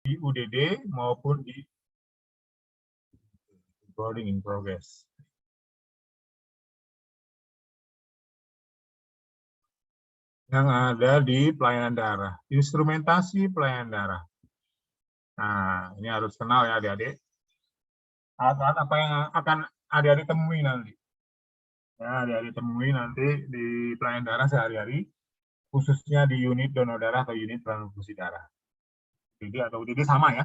di UDD maupun di recording in progress. Yang ada di pelayanan darah, instrumentasi pelayanan darah. Nah, ini harus kenal ya adik-adik. Alat-alat apa yang akan adik-adik temui nanti. Ya, adik-adik temui nanti di pelayanan darah sehari-hari, khususnya di unit donor darah atau unit transfusi darah. UTD atau UTD sama ya.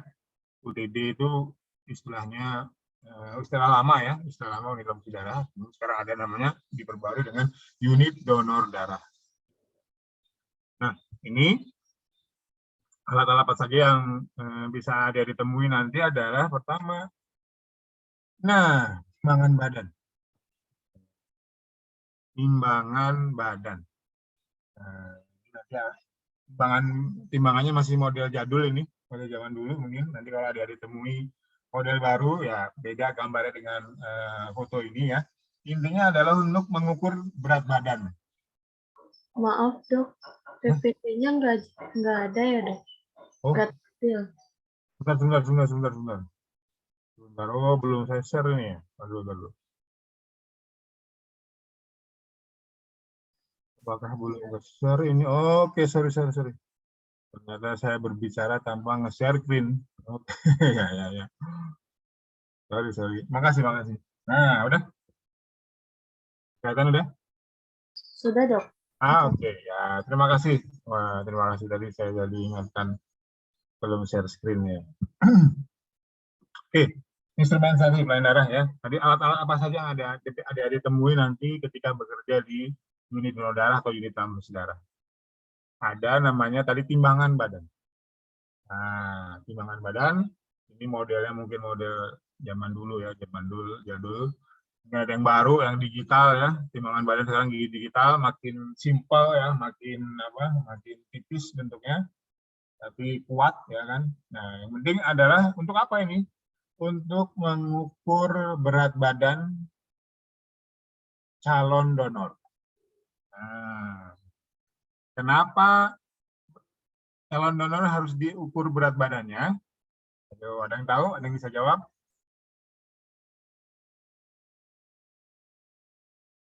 UTD itu istilahnya istilah lama ya, istilah lama unit transfusi darah. Sekarang ada namanya diperbarui dengan unit donor darah. Nah, ini alat-alat apa saja yang bisa ada ditemui nanti adalah pertama, nah, timbangan badan. Timbangan badan. Timbangannya masih model jadul ini, model zaman dulu mungkin. Nanti kalau ada ditemui model baru ya beda gambarnya dengan foto ini ya. Intinya adalah untuk mengukur berat badan. Maaf dok, PPT-nya nggak ada ya dok? Oh, nggak tampil. Sebentar. Oh, belum saya share ini ya. Aduh. Apakah belum nge-share ini? Oke, sorry. Ternyata saya berbicara tanpa nge-share screen. Oke, ya. Sorry. Makasih. Nah, udah? Kelihatan udah? Sudah dok. Oke. Ya, terima kasih. Wah, terima kasih tadi saya jadi ingatkan belum share screen-nya. Oke, instrumentasi pelayanan darah ya. Tadi alat-alat apa saja yang ada ditemui nanti ketika bekerja di unit donor darah atau unit transfusi darah. Ada namanya tadi timbangan badan. Nah, timbangan badan ini modelnya mungkin model zaman dulu ya, jadul. Ini ada yang baru, yang digital ya. Timbangan badan sekarang digital, makin simpel ya, makin tipis bentuknya, tapi kuat ya kan. Nah, yang penting adalah untuk apa ini? Untuk mengukur berat badan calon donor. Nah, kenapa calon donor harus diukur berat badannya? Ada yang tahu? Ada yang bisa jawab?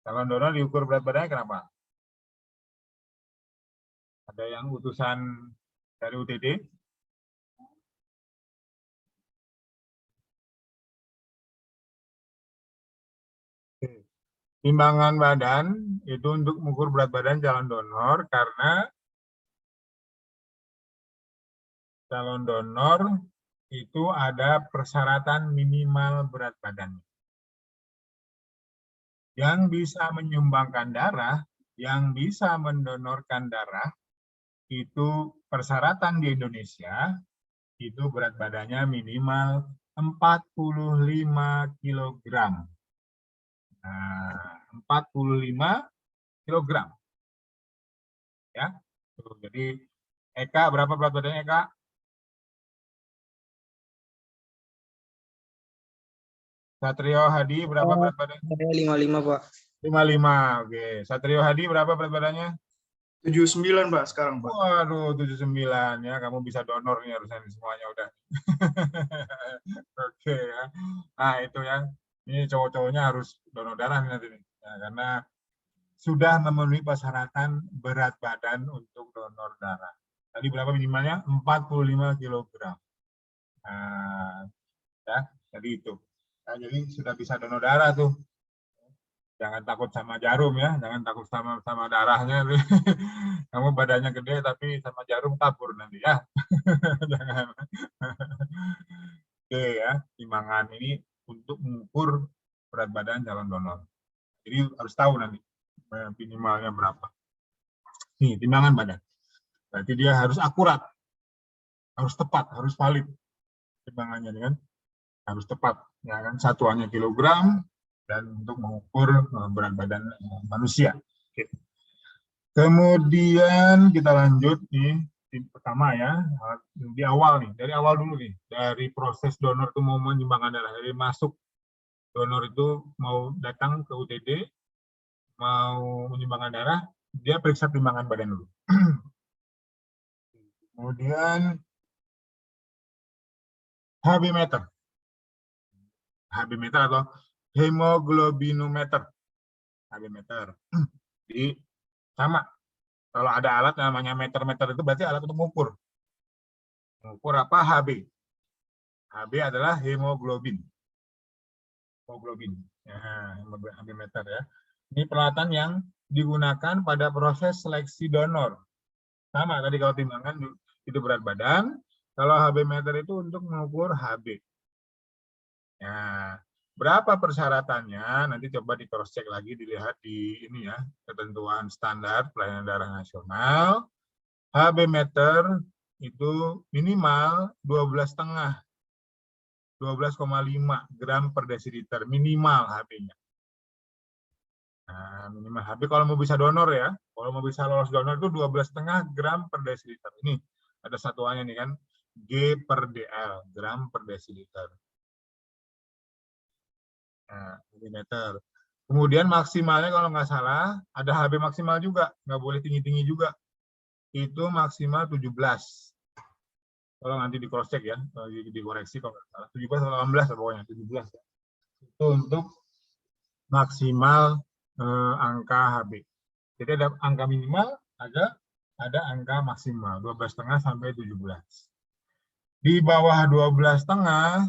Calon donor diukur berat badannya kenapa? Ada yang utusan dari UTD? Timbangan badan itu untuk mengukur berat badan calon donor karena calon donor itu ada persyaratan minimal berat badan. Yang bisa menyumbangkan darah, yang bisa mendonorkan darah, itu persyaratan di Indonesia, itu berat badannya minimal 45 kg. Nah, 45 kg. Ya. Jadi Eka, berapa berat badannya Eka? Satrio Hadi, berapa berat badannya? 55, Pak. 55, oke. Satrio Hadi, berapa berat badannya? 79, Pak, sekarang, Pak. Waduh, 79 ya. Kamu bisa donor nih harusnya semuanya udah. Oke ya. Nah, itu ya. Ini cowok-cowoknya harus donor darah nih nanti nih. Ya, karena sudah memenuhi persyaratan berat badan untuk donor darah. Tadi berapa minimalnya? 45 kg. Nah, ya, tadi itu. Nah, jadi sudah bisa donor darah tuh. Jangan takut sama jarum ya, jangan takut sama darahnya. Kamu badannya gede tapi sama jarum tabur nanti ya. Jangan. Oke ya, timbangan ini untuk mengukur berat badan calon donor. Jadi harus tahu nanti minimalnya berapa. Nih, timbangan badan. Berarti dia harus akurat, harus tepat, harus valid timbangannya kan. Harus tepat, ya kan, satuannya kilogram dan untuk mengukur berat badan manusia. Oke. Kemudian kita lanjut nih pertama ya, di awal nih, dari awal dulu nih, dari proses donor itu mau menyumbangkan darah, dari masuk donor itu mau datang ke UTD, mau menyumbangkan darah, dia periksa timbangan badan dulu. Kemudian HB meter. HB meter atau hemoglobinometer. HB meter. Jadi sama. Kalau ada alat namanya meter-meter itu berarti alat untuk mengukur. Mengukur apa? HB. HB adalah hemoglobin. Hemoglobin. Ya, HB meter ya. Ini peralatan yang digunakan pada proses seleksi donor. Sama tadi kalau timbangan itu berat badan, kalau HB meter itu untuk mengukur HB. Ya, berapa persyaratannya? Nanti coba di cross check lagi, dilihat di ini ya, ketentuan standar pelayanan darah nasional. HB meter itu minimal 12,5 gram per desiliter minimal HB-nya. Nah, minimal HB kalau mau bisa donor ya, kalau mau bisa lolos donor itu 12,5 gram per desiliter. Ini ada satuannya nih kan, G per DL, gram per desiliter. Nah, milimeter. Kemudian maksimalnya kalau nggak salah, ada HB maksimal juga, nggak boleh tinggi-tinggi juga. Itu maksimal 17. Kalau nanti di cross check ya, dikoreksi kalau nggak salah. 17 atau 18 pokoknya, 17. Itu untuk maksimal angka HB. Jadi ada angka minimal, ada angka maksimal 12,5 sampai 17. Di bawah 12,5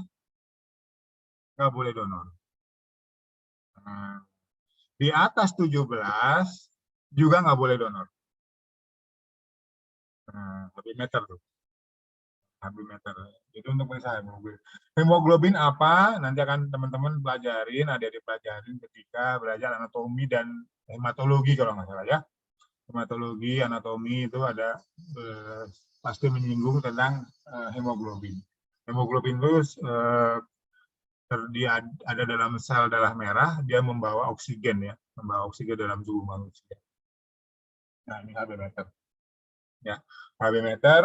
nggak boleh donor. Nah, di atas 17 juga nggak boleh donor. Nah, HB meter tuh. HB meter. Itu untuk periksa hemoglobin. Hemoglobin apa? Nanti akan teman-teman pelajarin, adik-adik pelajarin ketika belajar anatomi dan hematologi kalau nggak salah ya. Hematologi, anatomi itu ada pasti menyinggung tentang hemoglobin. Hemoglobin itu dia ada dalam sel darah merah, dia membawa oksigen ya, membawa oksigen dalam tubuh manusia. Nah, ini HB meter. Ya, HB meter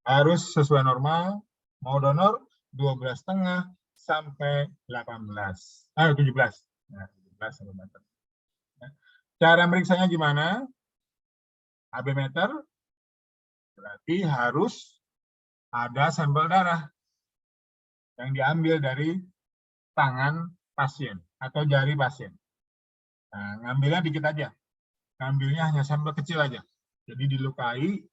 harus sesuai normal, mau donor 12,5 sampai 17. Nah, 17 HB meter. Cara meriksanya gimana? HB meter berarti harus ada sampel darah yang diambil dari tangan pasien atau jari pasien. Nah, ngambilnya dikit aja. Ngambilnya hanya sampel kecil aja. Jadi dilukai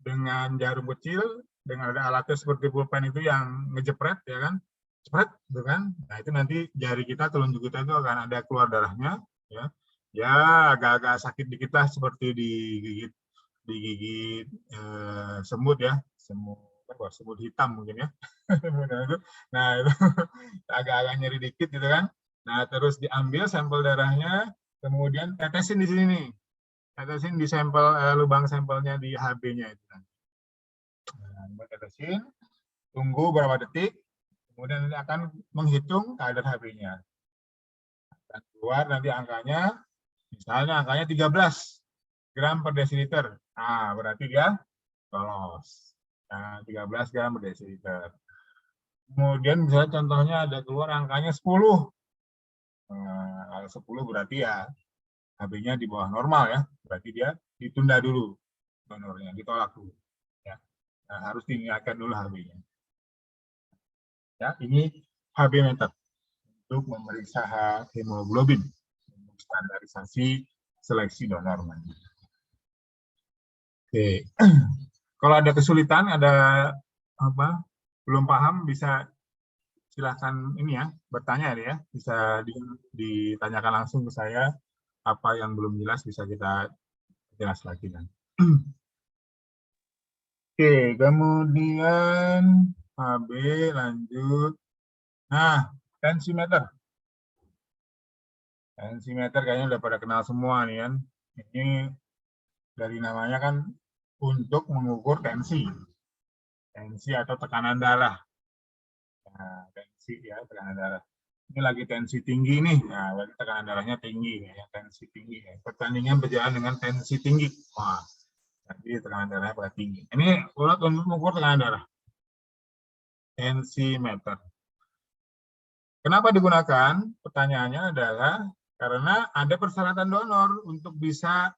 dengan jarum kecil, dengan ada alatnya seperti pulpen itu yang ngejepret, ya kan? Jepret, gitu kan? Nah, itu nanti jari kita, telunjuk kita itu akan ada keluar darahnya, ya. Ya, agak-agak sakit dikit lah, seperti digigit semut ya, semut hitam mungkin ya. Nah, itu agak-agak nyeri dikit gitu kan. Nah, terus diambil sampel darahnya, kemudian tetesin di sini nih. Tetesin di sampel lubang sampelnya di HB-nya itu kan. Nah, tetesin, tunggu berapa detik, kemudian nanti akan menghitung kadar HB-nya. Dan keluar nanti angkanya, misalnya angkanya 13 gram per desiliter. Nah, berarti dia lolos. Nah, 13 gram per desiliter. Kemudian misalnya contohnya ada keluar angkanya 10. Nah, kalau 10 berarti ya HB-nya di bawah normal ya. Berarti dia ditunda dulu donornya, ditolak dulu. Ya. Nah, harus diingatkan dulu HB-nya. Ya, ini HB meter untuk memeriksa hemoglobin, untuk standarisasi seleksi donor. Oke. Kalau ada kesulitan, ada apa? Belum paham, bisa silakan ini ya, bertanya ya, bisa ditanyakan langsung ke saya, apa yang belum jelas bisa kita jelas lagi kan. Oke, kemudian HB lanjut. Nah, tensimeter. Tensimeter kayaknya udah pada kenal semua nih kan. Ini dari namanya kan untuk mengukur tensi. Tensi atau tekanan darah. Nah, tensi ya, tekanan darah. Ini lagi tensi tinggi nih, nah, berarti tekanan darahnya tinggi, ya, tensi tinggi. Ya. Pertandingan berjalan dengan tensi tinggi. Wah, jadi tekanan darahnya pada tinggi. Ini ulat untuk mengukur tekanan darah. Tensimeter. Kenapa digunakan? Pertanyaannya adalah karena ada persyaratan donor untuk bisa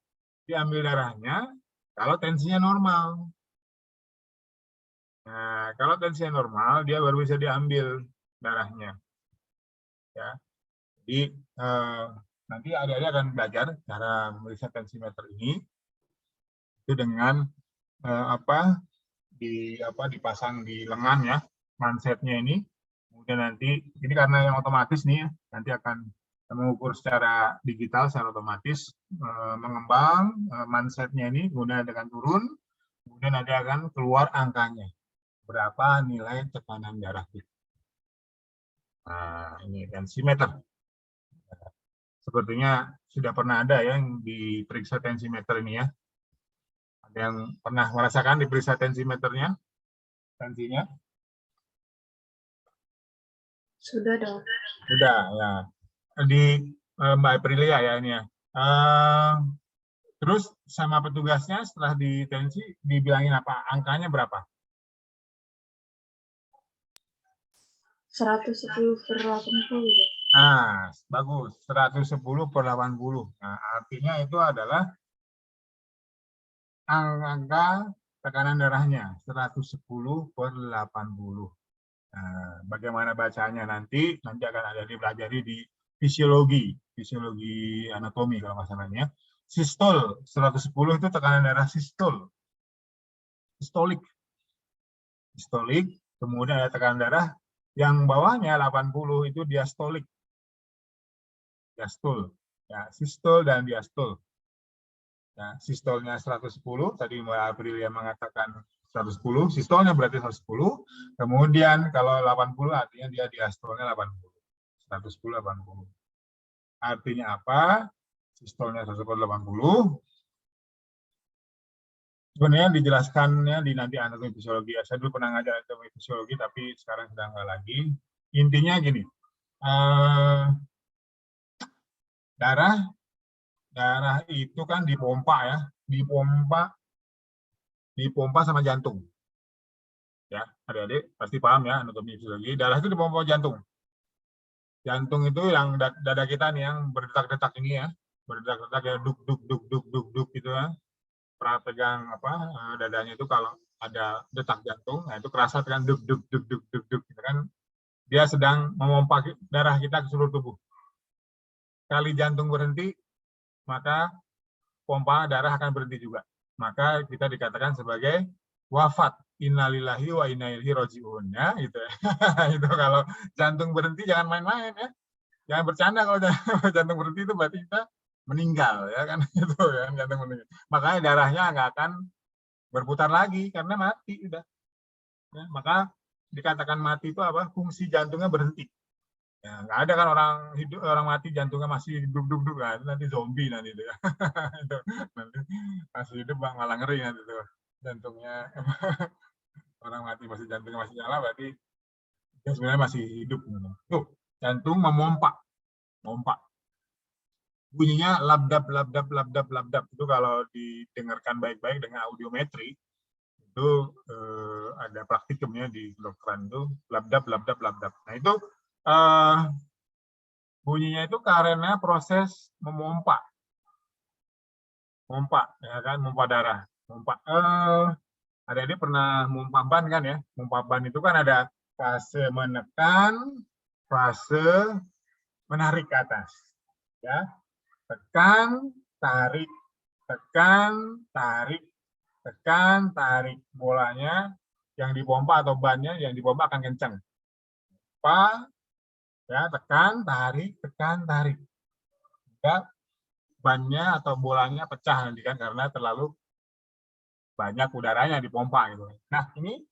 diambil darahnya kalau tensinya normal. Nah, kalau tensinya normal, dia baru bisa diambil darahnya. Ya. Jadi nanti adik-adik akan belajar cara memeriksa tensimeter ini itu dengan dipasang di lengan ya, mansetnya ini. Kemudian nanti ini karena yang otomatis nih, nanti akan mengukur secara digital, secara otomatis mengembang mansetnya ini, kemudian akan turun, kemudian nanti akan keluar angkanya berapa nilai tekanan darah kita. Nah, ini tensimeter. Sepertinya sudah pernah ada yang diperiksa tensimeter ini ya. Ada yang pernah merasakan diperiksa tensimeternya? Tensinya? Sudah dong. Sudah, ya. Di Mbak Aprilia ya ini ya. Terus sama petugasnya setelah ditensi dibilangin apa? Angkanya berapa? 110/80 gitu. Nah, bagus. 110/80. Nah, artinya itu adalah angka tekanan darahnya 110/80. Nah, bagaimana bacanya nanti akan ada dipelajari di fisiologi anatomi kalau nggak salahnya. Sistol 110 itu tekanan darah sistolik. Kemudian ada tekanan darah yang bawahnya 80 itu diastolik. Diastol. Ya, sistol dan diastol. Ya, sistolnya 110, tadi Mbak Aprilia mengatakan 110, sistolnya berarti 110. Kemudian kalau 80 artinya dia diastolnya 80. 110/80. Artinya apa? Sistolnya 110/80. Sebenarnya dijelaskannya di nanti anatomi fisiologi. Saya dulu pernah ngajar anatomi fisiologi, tapi sekarang sudah enggak lagi. Intinya gini, darah itu kan dipompa ya, dipompa sama jantung. Ya, adik-adik pasti paham ya anatomi fisiologi. Darah itu dipompa jantung. Jantung itu yang dada kita nih yang berdetak-detak ini ya, berdetak-detak ya duk duk duk duk duk duk gitu ya. Pernah pegang dadanya itu kalau ada detak jantung, nah itu kerasa tekan duk duk duk duk duk duk gitu kan. Dia sedang memompa darah kita ke seluruh tubuh. Kali jantung berhenti, maka pompa darah akan berhenti juga. Maka kita dikatakan sebagai wafat. Innalillahi wa inna ilaihi raji'un ya, gitu ya. Itu kalau jantung berhenti jangan main-main ya. Jangan bercanda kalau jantung berhenti itu berarti kita meninggal ya kan itu ya jantung meninggal. Makanya darahnya nggak akan berputar lagi karena mati udah. Ya, maka dikatakan mati itu apa? Fungsi jantungnya berhenti. Ya, nggak ada kan orang hidup, orang mati jantungnya masih duk-duk-duk, nah, itu nanti zombie nanti itu ya. Itu nanti masih hidup malah ngeri nanti itu jantungnya. Orang mati masih jantungnya masih nyala berarti dia sebenarnya masih hidup. Tuh, jantung memompa. Bunyinya labdab labdab labdab labdab itu kalau didengarkan baik-baik dengan audiometri itu ada praktikumnya di kedokteran itu labdab labdab labdab. Nah itu bunyinya itu karena proses memompa ya kan, memompa darah. Adik-adik pernah memompa ban kan ya? Memompa ban itu kan ada fase menekan, fase menarik ke atas. Ya. Tekan, tarik, tekan, tarik, tekan, tarik. Bolanya yang dipompa atau bannya yang dipompa akan kencang. Ya, tekan, tarik, ya, bannya atau bolanya pecah nanti kan karena terlalu banyak udaranya dipompa gitu. Nah, ini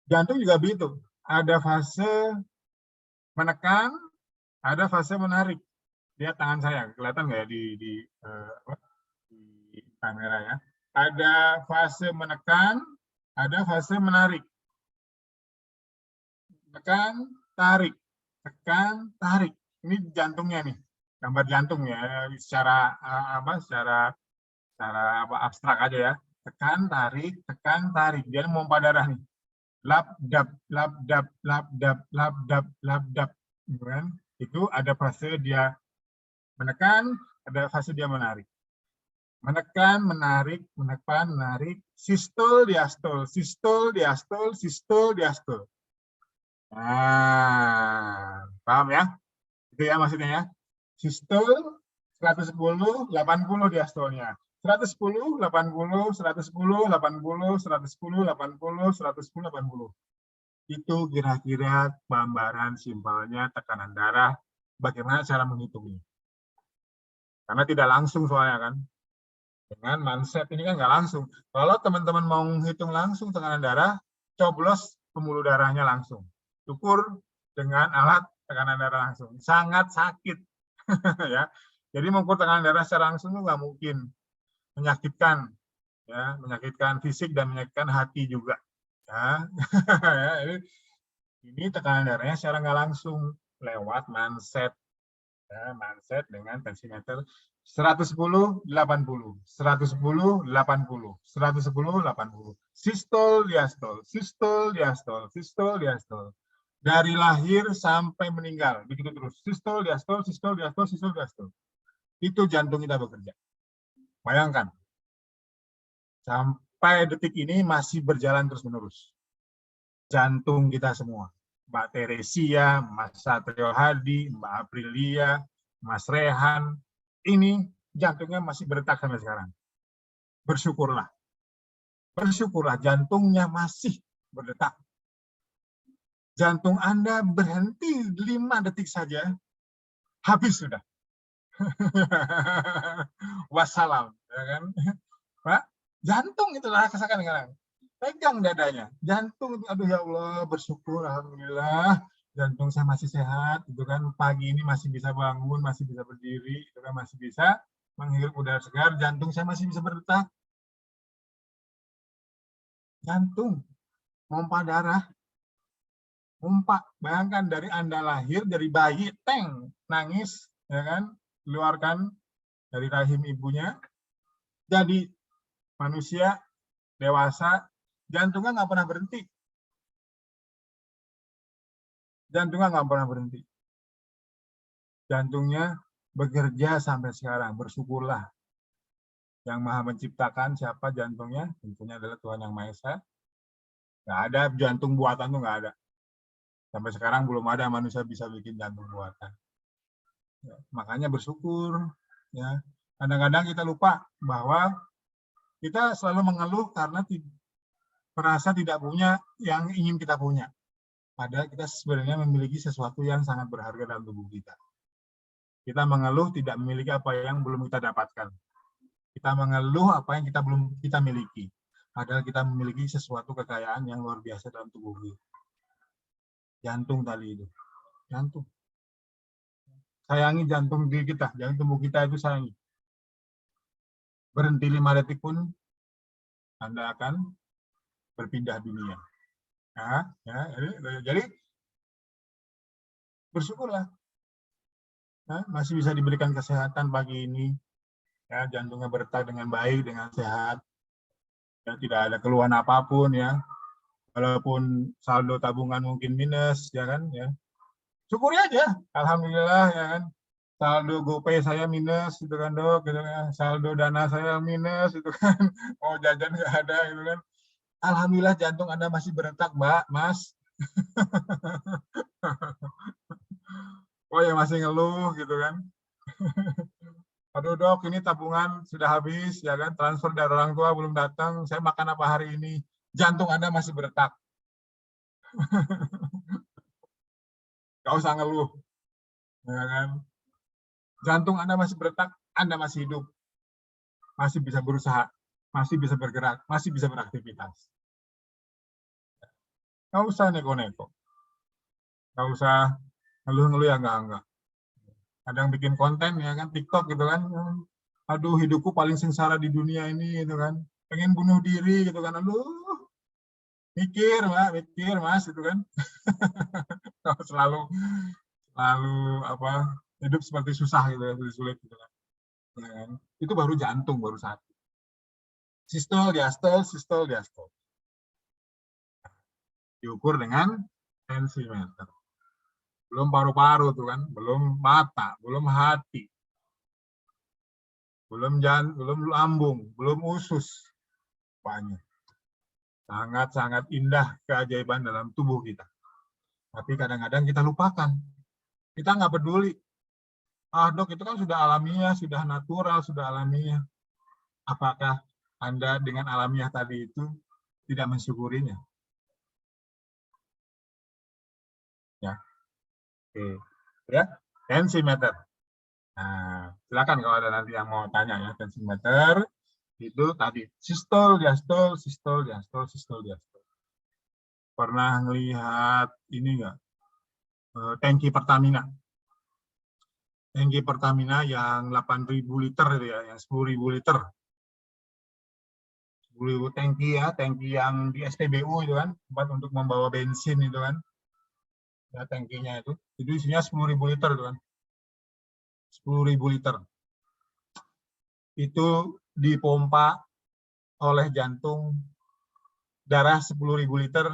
jantung juga begitu. Ada fase menekan, ada fase menarik. Lihat tangan saya, kelihatan nggak ya di kamera ya? Ada fase menekan, ada fase menarik. Tekan, tarik. Tekan, tarik. Ini jantungnya nih, gambar jantung ya, secara abstrak aja ya. Tekan, tarik, dia memompa darah nih. Labdab, labdab, labdab, labdab, labdab. Itu ada fase dia menekan, ada fase dia menarik. Menekan, menarik, menekan, menarik. Sistol, diastol, sistol, diastol, sistol, diastol. Nah, paham ya? Itu ya maksudnya ya. Sistol 110, 80 diastolnya. 110, 80, 110, 80, 110, 80, 110, 80. Itu kira-kira gambaran simpelnya tekanan darah. Bagaimana cara menghitungnya? Karena tidak langsung soalnya kan. Dengan mindset ini kan nggak langsung. Kalau teman-teman mau menghitung langsung tekanan darah, coblos pembuluh darahnya langsung. Ukur dengan alat tekanan darah langsung. Sangat sakit. Ya. Jadi mengukur tekanan darah secara langsung itu nggak mungkin. Menyakitkan. Ya, menyakitkan fisik dan menyakitkan hati juga. Ya. Ini tekanan darahnya secara nggak langsung lewat mindset. Ya, mindset dengan tensimeter 110, 80, 110, 80, 110, 80. Sistol, diastol, sistol, diastol, sistol, diastol. Dari lahir sampai meninggal, begitu terus. Sistol, diastol, sistol, diastol, sistol, diastol. Itu jantung kita bekerja. Bayangkan, sampai detik ini masih berjalan terus-menerus. Jantung kita semua. Mbak Teresia, Mas Satrio Hadi, Mbak Aprilia, Mas Rehan, ini jantungnya masih berdetak sampai sekarang. Bersyukurlah. Bersyukurlah jantungnya masih berdetak. Jantung Anda berhenti 5 detik saja, habis sudah. Wassalam, ya kan? Pak, jantung itu rasakan sekarang. Pegang dadanya, jantung, aduh ya Allah, bersyukur, alhamdulillah, jantung saya masih sehat, gitu kan, pagi ini masih bisa bangun, masih bisa berdiri, gitu kan, masih bisa menghirup udara segar, jantung saya masih bisa berdetak. Jantung, pompa darah, pompa, bayangkan dari Anda lahir, dari bayi, teng, nangis, ya kan, keluarkan dari rahim ibunya, jadi manusia dewasa, jantungnya nggak pernah berhenti. Jantungnya nggak pernah berhenti. Jantungnya bekerja sampai sekarang. Bersyukurlah. Yang Maha Menciptakan siapa jantungnya? Tentunya adalah Tuhan Yang Maha Esa. Nggak ada jantung buatan tuh nggak ada. Sampai sekarang belum ada manusia bisa bikin jantung buatan. Ya, makanya bersyukur. Ya, kadang-kadang kita lupa bahwa kita selalu mengeluh karena merasa tidak punya yang ingin kita punya. Padahal kita sebenarnya memiliki sesuatu yang sangat berharga dalam tubuh kita. Kita mengeluh tidak memiliki apa yang belum kita dapatkan. Kita mengeluh apa yang belum kita miliki. Padahal kita memiliki sesuatu kekayaan yang luar biasa dalam tubuh kita. Jantung tadi itu. Jantung. Sayangi jantung diri kita. Jantung tubuh kita itu sayangi. Berhenti 5 detik pun Anda akan berpindah dunia. Nah, ya, jadi bersyukurlah. Nah, masih bisa diberikan kesehatan pagi ini. Ya, jantungnya berdetak dengan baik, dengan sehat. Ya, tidak ada keluhan apapun ya. Walaupun saldo tabungan mungkin minus, ya kan? Ya, syukuri aja. Alhamdulillah, ya kan? Saldo GoPay saya minus, gitu kan dok, gitu kan. Saldo dana saya minus, itu kan. Mau jajan nggak ada, gitu kan. Alhamdulillah jantung Anda masih berdetak, Mbak, Mas. Oh ya masih ngeluh, gitu kan. Aduh dok, ini tabungan sudah habis, ya kan? Transfer dari orang tua belum datang. Saya makan apa hari ini? Jantung Anda masih berdetak. Gak usah ngeluh, ya kan? Jantung Anda masih berdetak, Anda masih hidup, masih bisa berusaha, masih bisa bergerak, masih bisa beraktivitas. Gak usah neko-neko, gak usah ngeluh-ngeluh ya enggak. Kadang bikin konten ya kan, TikTok gitu kan, aduh hidupku paling sengsara di dunia ini gitu kan, pengen bunuh diri gitu kan, aduh mikir mbak, mikir mas gitu kan. selalu apa hidup seperti susah gitu ya, sulit gitu kan. Ya kan? Itu baru jantung, baru satu. Sistol, diastol, sistol, diastol. Diukur dengan tensimeter. Belum paru-paru tuh kan, belum mata, belum hati. belum lambung, belum usus. Banyak. Sangat-sangat indah keajaiban dalam tubuh kita. Tapi kadang-kadang kita lupakan. Kita nggak peduli. Ah, dok, itu kan sudah alamiah, sudah natural, sudah alamiah. Apakah Anda dengan alamiah tadi itu tidak mensyukurinya? Ya. Oke. Ya, tensimeter. Nah, silakan kalau ada nanti yang mau tanya ya, tensimeter itu tadi sistol, diastol, sistol, diastol, sistol, diastol. Pernah melihat ini enggak? Tangki Pertamina. Tangki Pertamina yang 8.000 liter itu ya, yang 10.000 liter. 10.000 tangki ya, tangki yang di SPBU itu kan, tempat untuk membawa bensin itu kan. Ya, tangkinya itu isinya 10.000 liter itu kan. 10.000 liter. Itu dipompa oleh jantung darah 10.000 liter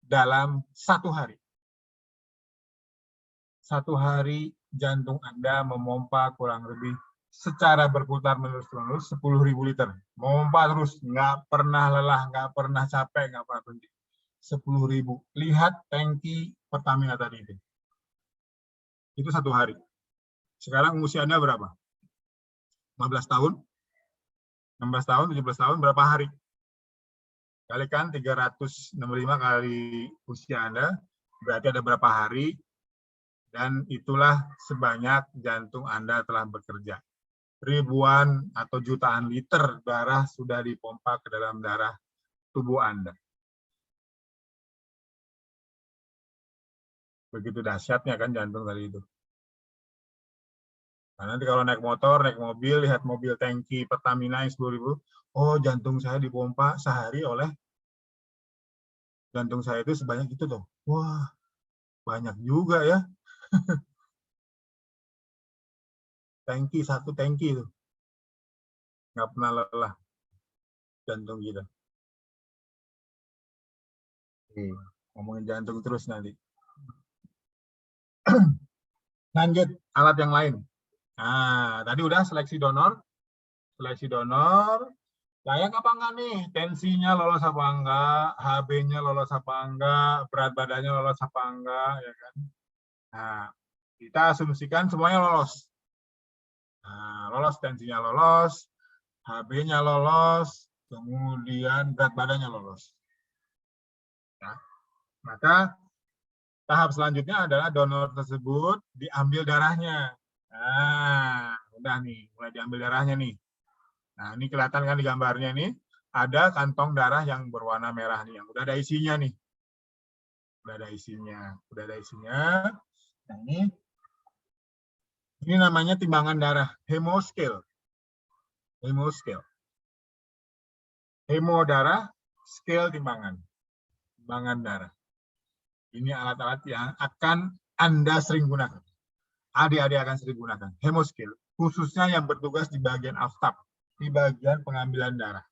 dalam 1 hari. 1 hari jantung Anda memompa kurang lebih secara berputar menerus-menerus 10.000 liter. Memompa terus, nggak pernah lelah, nggak pernah capek, nggak pernah berhenti. 10.000. Lihat tangki Pertamina tadi itu. Itu 1 hari. Sekarang usia Anda berapa? 15 tahun? 16 tahun, 17 tahun, berapa hari? Kalikan 365 kali usia Anda, berarti ada berapa hari, dan itulah sebanyak jantung Anda telah bekerja. Ribuan atau jutaan liter darah sudah dipompa ke dalam darah tubuh Anda. Begitu dahsyatnya kan jantung tadi itu. Nah, nanti kalau naik motor, naik mobil, lihat mobil tangki Pertamina yang 10.000, oh jantung saya dipompa sehari oleh jantung saya itu sebanyak itu tuh. Wah, banyak juga ya. Tangki, satu tangki itu. Nggak pernah lelah jantung kita. Ngomongin jantung terus nanti. Lanjut, alat yang lain. Nah, tadi udah seleksi donor. Seleksi donor, layak apa enggak nih? Tensinya lolos apa enggak? HB-nya lolos apa enggak? Berat badannya lolos apa enggak? Ya kan? Nah, kita asumsikan semuanya lolos. Nah, lolos, tensinya lolos, HB-nya lolos, kemudian berat badannya lolos. Ya. Maka tahap selanjutnya adalah donor tersebut diambil darahnya. Nah, udah nih, mulai diambil darahnya nih. Nah, ini kelihatan kan di gambarnya nih, ada kantong darah yang berwarna merah nih, yang udah ada isinya nih. Udah ada isinya, udah ada isinya. Nah, ini namanya timbangan darah, hemoscale. Hemoscale. Hemo darah, scale timbangan. Timbangan darah. Ini alat-alat yang akan Anda sering gunakan. Adik-adik akan sering gunakan. Hemoscale, khususnya yang bertugas di bagian aftap, di bagian pengambilan darah.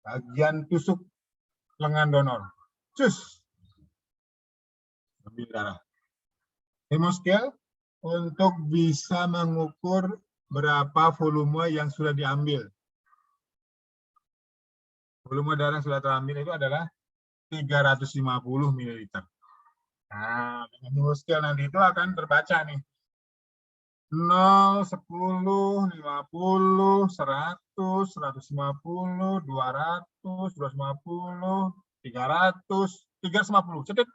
Bagian tusuk lengan donor. Cus. Ambil darah. Hemoscale untuk bisa mengukur berapa volume yang sudah diambil. Volume darah yang sudah terambil itu adalah 350 ml. Nah, dengan hemoscale nanti itu akan terbaca nih. 0, 10, 50, 100, 150, 200, 250, 300, 350. Cetit.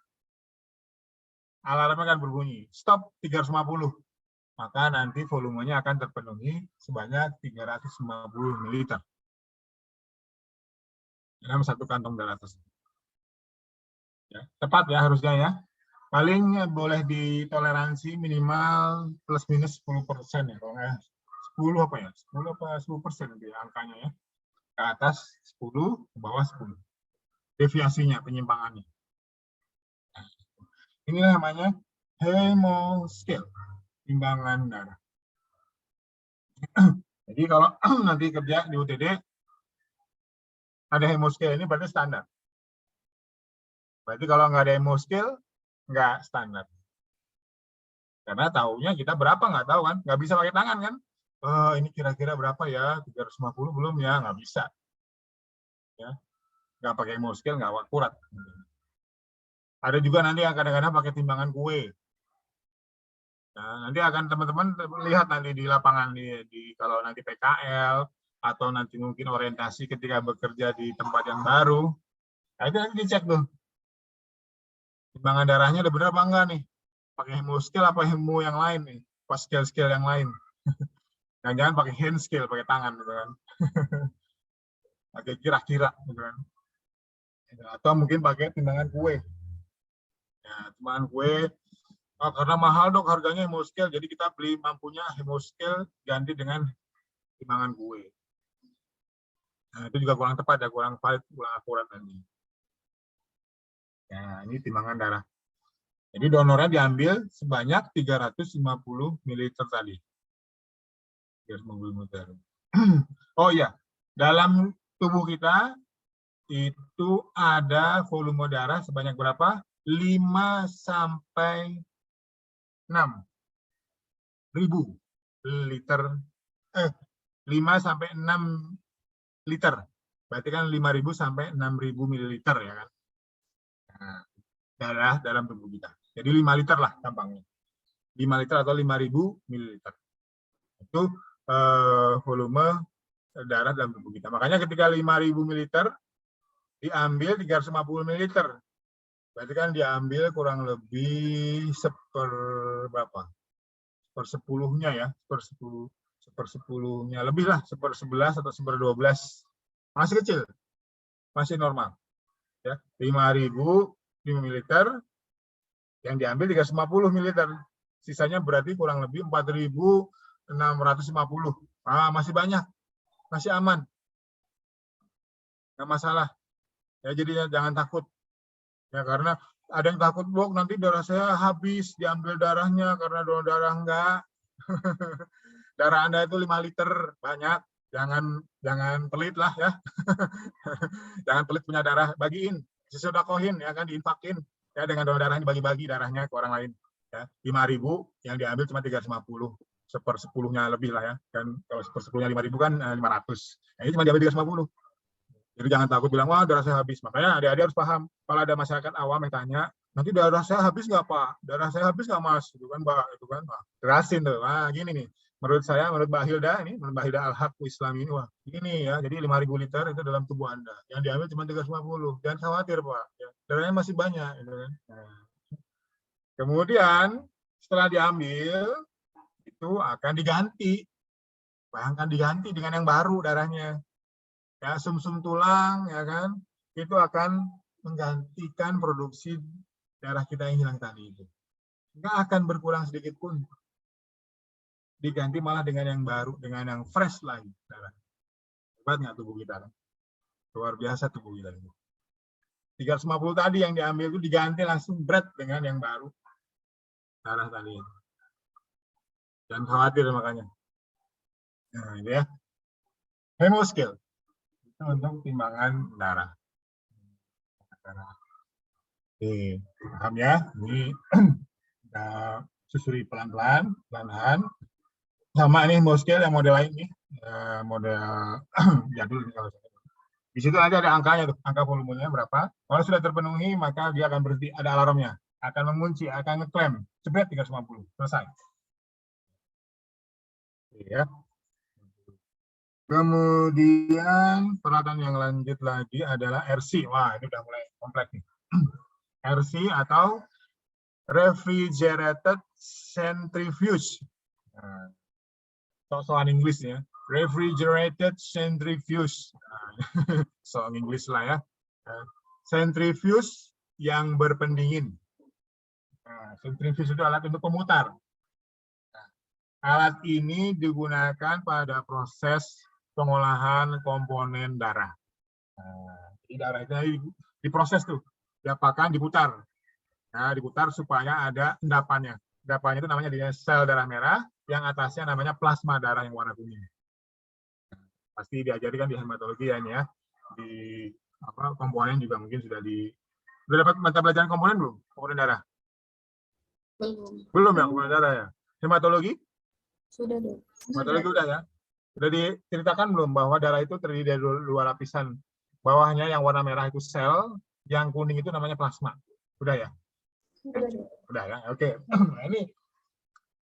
Alarmnya akan berbunyi. Stop 350. Maka nanti volumenya akan terpenuhi sebanyak 350 ml. Dalam satu kantong darah tersebut. Ya, tepat ya harusnya ya. Paling boleh ditoleransi minimal plus minus 10% ya. Kalau nggak 10 apa ya? 10 apa 10% ya angkanya ya. Ke atas 10, ke bawah 10. Deviasinya, penyimpangannya. Nah, ini namanya hemoscale, timbangan darah. Jadi kalau nanti kerja di UTD, ada hemoscale ini berarti standar. Berarti kalau nggak ada hemoscale, nggak standar. Karena tahunya kita berapa nggak tahu kan, nggak bisa pakai tangan kan. ini kira-kira berapa ya, 350 belum ya, nggak bisa. Ya, nggak pakai hemoscale, nggak akurat. Ada juga nanti yang kadang-kadang pakai timbangan kue. Nah, nanti akan teman-teman lihat nanti di lapangan kalau nanti PKL atau nanti mungkin orientasi ketika bekerja di tempat yang baru. Nah, itu nanti dicek tuh. Timbangan darahnya udah benar apa enggak nih? Pakai hemoscale apa hemo yang lain nih? Pas scale-scale yang lain. Jangan-jangan pakai hand scale, pakai tangan gitu kan. Pakai kira-kira gitu kan. Atau mungkin pakai timbangan kue. Ya, timbangan kue karena mahal dok harganya hemoscale, jadi kita beli mampunya hemoscale ganti dengan timbangan kue. Nah, itu juga kurang tepat ya, kurang valid, kurang akurat nanti. Nah, ini timbangan darah. Jadi donornya diambil sebanyak 350 ml tadi. 350 ml. Oh iya, dalam tubuh kita itu ada volume darah sebanyak berapa? 5 sampai 6 ribu liter. 5 sampai 6 liter. Berarti kan 5.000 sampai 6.000 mililiter ya kan. Nah, darah dalam tubuh kita. Jadi 5 liter lah gampangnya. 5 liter atau 5.000 mililiter. Itu volume darah dalam tubuh kita. Makanya ketika 5.000 mililiter diambil 350 mililiter. Berarti kan diambil kurang lebih sepersepuluhnya ya, sepersepuluhnya lebih lah, 1/11 atau 1/12. Masih kecil, masih normal. Ya, 5.000 mililiter yang diambil 350 mililiter. Sisanya berarti kurang lebih 4.650. Masih banyak, masih aman. Nggak masalah. Ya, jadi jangan takut. Ya, karena ada yang takut, Dok, nanti darah saya habis, diambil darahnya karena donor darah enggak. Darah Anda itu 5 liter, banyak. Jangan pelit lah ya. Jangan pelit punya darah, bagiin. Sesodakohin ya kan, diinfakin. Ya, dengan donor darahnya bagi-bagi darahnya ke orang lain. Ya, 5.000 yang diambil cuma 350. 1/10-nya lebih lah ya. Dan kalau 1/10-nya 5.000 kan 500. Nah, ini cuma diambil 350. Jadi jangan takut bilang, wah darah saya habis. Makanya adik-adik harus paham. Kalau ada masyarakat awam yang tanya, nanti darah saya habis nggak Pak? Darah saya habis nggak Mas? Itu kan Mbak, itu kan Pak. Jelasin tuh. Wah gini nih. Menurut saya, menurut Mbak Hilda ini, menurut Mbak Hilda Al-Haq Islam ini, wah gini ya. Jadi 5.000 liter itu dalam tubuh Anda. Yang diambil cuma 350. Jangan khawatir Pak. Ya, darahnya masih banyak. Gitu kan. Nah. Kemudian setelah diambil itu akan diganti. Bahkan diganti dengan yang baru darahnya. Ya, sumsum tulang ya kan itu akan menggantikan produksi darah kita yang hilang tadi itu. Nggak akan berkurang sedikit pun. Diganti malah dengan yang baru, dengan yang fresh lagi darah. Hebat nggak tubuh kita? Luar biasa tubuh kita. 350 tadi yang diambil itu diganti langsung berat dengan yang baru darah tadi. Jangan khawatir makanya. Nah, ini ya. Hemoscale. Untuk timbangan darah. Oke, paham ya? Ini kita susuri pelan-pelan, perlahan. Sama ini hemoscale yang model lain nih, model jadul. Di situ aja ada angkanya tuh, angka volumenya berapa. Kalau sudah terpenuhi maka dia akan berhenti, ada alarmnya, akan mengunci, akan ngeklaim, jebret 350, selesai. Oke, ya. Kemudian peralatan yang lanjut lagi adalah RC. Wah, ini udah mulai kompleks nih. RC atau refrigerated centrifuge. Nah, soal Inggris ya. Refrigerated centrifuge. Nah, soal Inggris lah ya. Centrifuge yang berpendingin. Nah, centrifuge itu alat untuk pemutar. Nah, alat ini digunakan pada proses pengolahan komponen darah. Nah, jadi darahnya diproses tuh, diapakan, diputar. Nah, diputar supaya ada endapannya. Endapannya itu namanya sel darah merah, yang atasnya namanya plasma darah yang warna kuning. Pasti diajarkan di hematologi ya ini ya. Di komponen juga mungkin sudah dapat mata pelajaran komponen belum? Komponen darah? Belum. Belum ya komponen darah ya. Hematologi? Sudah dok. Hematologi udah ya. Sudah diceritakan belum bahwa darah itu terdiri dari dua lapisan. Bawahnya yang warna merah itu sel, yang kuning itu namanya plasma. Udah ya? Sudah dok. Udah ya. Oke. Nah, ini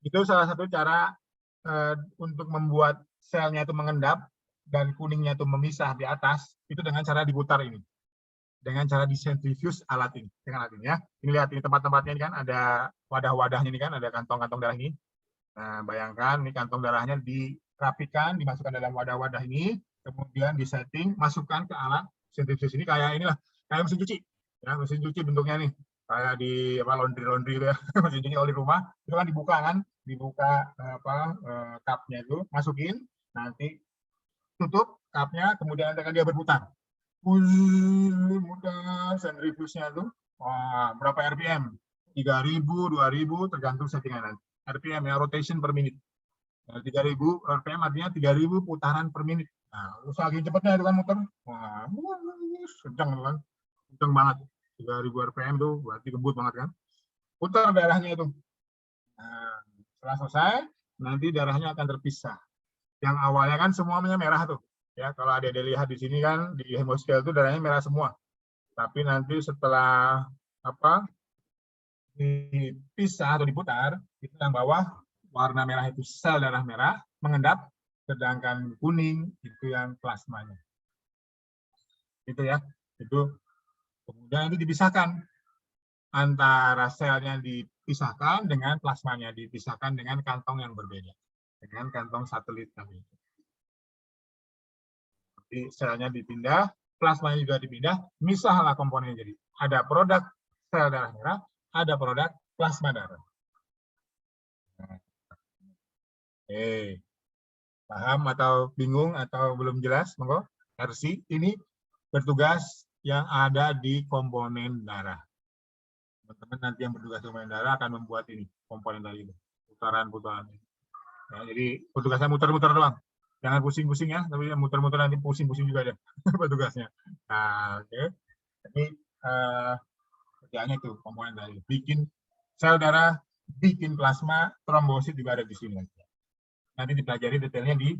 itu salah satu cara untuk membuat selnya itu mengendap dan kuningnya itu memisah di atas itu dengan cara diputar ini. Dengan cara disentrifuge alat ini, dengan alat ini ya. Ini lihat ini tempat-tempatnya ini kan ada wadah-wadahnya ini kan, ada kantong-kantong darah ini. Nah, bayangkan ini kantong darahnya dirapikan, dimasukkan dalam wadah-wadah ini, kemudian disetting, masukkan ke alat sentrifuge ini kayak inilah, kayak mesin cuci. Ya, mesin cuci bentuknya nih, kayak di apa laundry itu ya, mesin cuci kalau di rumah itu kan dibuka cupnya itu, masukin, nanti tutup cupnya, kemudian nanti akan dia berputar. Mudah sentrifugenya tuh berapa RPM 3.000 2.000 tergantung settingan nanti RPM ya, rotation per menit. 3.000 RPM artinya 3.000 putaran per menit. Nah, saking cepatnya itu kan muter, wah kencang kan, kencang banget. 3.000 RPM tuh berarti kebut banget kan, putar darahnya itu. Nah, setelah selesai nanti darahnya akan terpisah. Yang awalnya kan semuanya merah tuh. Ya, kalau ada lihat di sini kan di hemoscale itu darahnya merah semua. Tapi nanti setelah dipisah atau diputar, itu yang bawah warna merah itu sel darah merah mengendap, sedangkan kuning itu yang plasmanya. Itu ya. Itu kemudian itu dipisahkan antara selnya dipisahkan dengan plasmanya, dipisahkan dengan kantong yang berbeda. Dengan kantong satelit tadi. Jadi selnya dipindah, plasmanya juga dipindah, misahlah komponen jadi. Ada produk sel darah merah, ada produk plasma darah. Paham atau bingung atau belum jelas? Monggo. RC ini bertugas yang ada di komponen darah. Teman-teman nanti yang bertugas di komponen darah akan membuat ini komponen dari ini, putaran-putaran. Ya, jadi petugasnya muter-muter doang. Jangan pusing-pusing ya, tapi muter-muter nanti pusing-pusing juga deh petugasnya. Nah, oke. Jadi kerjaannya itu komponen dari bikin sel darah, bikin plasma, trombosit juga ada di sini. Nanti dipelajari detailnya di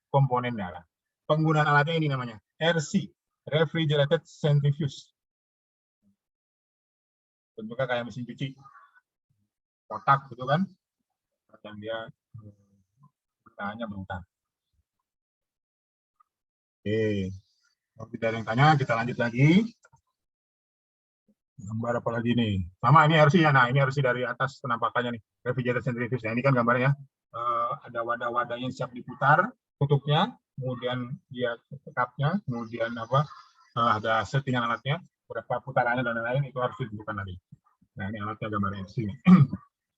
komponen darah. Penggunaan alatnya ini namanya RC, Refrigerated Centrifuge. Bentuknya kayak mesin cuci, kotak gitu kan, dan dia bertahannya bentar. Oke, kalau tidak ada yang tanya, kita lanjut lagi. Gambar apa lagi nih? Sama ini RC ya. Nah, ini RC dari atas penampakannya nih, refrigerated centrifuge. Nah, ini kan gambarnya. Ada wadah-wadah yang siap diputar, tutupnya, kemudian dia cupnya, kemudian ada settingan alatnya, berapa putarannya dan lain-lain itu harus ditentukan tadi. Nah, ini alatnya gambarnya di sini.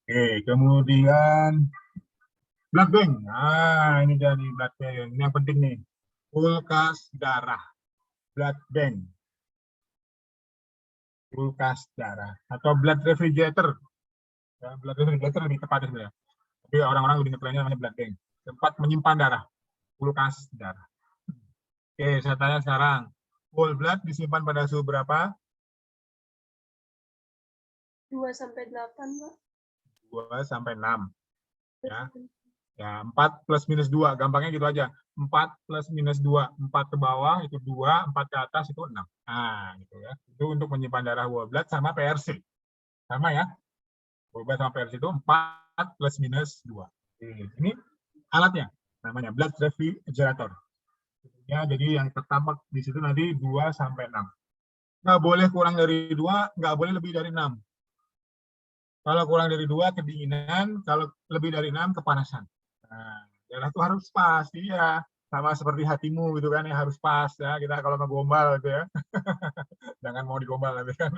Oke, kemudian blood bank. Nah, ini jadi blood bank. Ini yang penting nih. Kulkas darah. Blood bank. Kulkas darah atau blood refrigerator. Ya, blood refrigerator lebih tepat sebenarnya. Tapi orang-orang lebih ngetrendnya namanya blood bank. Tempat menyimpan darah. Kulkas darah. Oke, saya tanya sekarang. Whole blood disimpan pada suhu berapa? 2-8, Pak. 2-6. Ya. Ya, 4 plus minus 2. Gampangnya gitu aja. 4 plus minus 2. 4 ke bawah itu 2, 4 ke atas itu 6. Nah, gitu ya. Itu untuk menyimpan darah whole blood sama PRC. Sama ya. Whole blood sama PRC itu 4 plus minus 2. Ini alatnya. Namanya blood refrigerator. Ya, jadi yang tertampak di situ nanti 2-6. Nggak boleh kurang dari 2, nggak boleh lebih dari 6. Kalau kurang dari 2 kedinginan, kalau lebih dari 6 kepanasan. Nah, darah itu harus pas, iya. Sama seperti hatimu gitu kan, ya harus pas ya. Kita kalau ngegombal gitu ya. Jangan mau digombal nanti kan.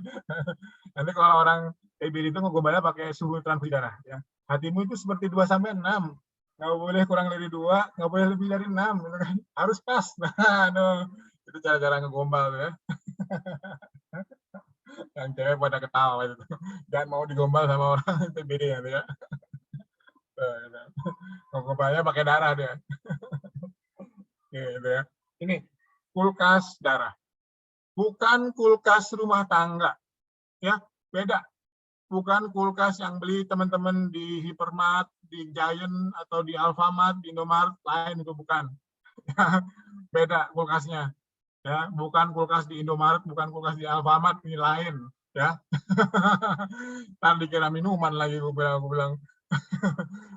Nanti kalau orang TB itu ngegombalnya pakai suhu transfusi darah ya. Hatimu itu seperti 2-6. Nggak boleh kurang dari 2, nggak boleh lebih dari 6 gitu kan. Harus pas. Nah, itu cara-cara ngegombal ya. Yang cewek pada ketawa itu. Jangan mau digombal sama orang TBD ya. Gombalnya pakai darah dia. Gitu ya. Ini kulkas darah. Bukan kulkas rumah tangga. Ya, beda. bukan kulkas yang beli teman-teman di Hypermart, di Giant atau di Alfamart, di Indomaret, lain itu bukan. Beda kulkasnya. Ya, bukan kulkas di Indomaret, bukan kulkas di Alfamart, ini lain, ya. Ntar dikira minuman lagi, gue bilang.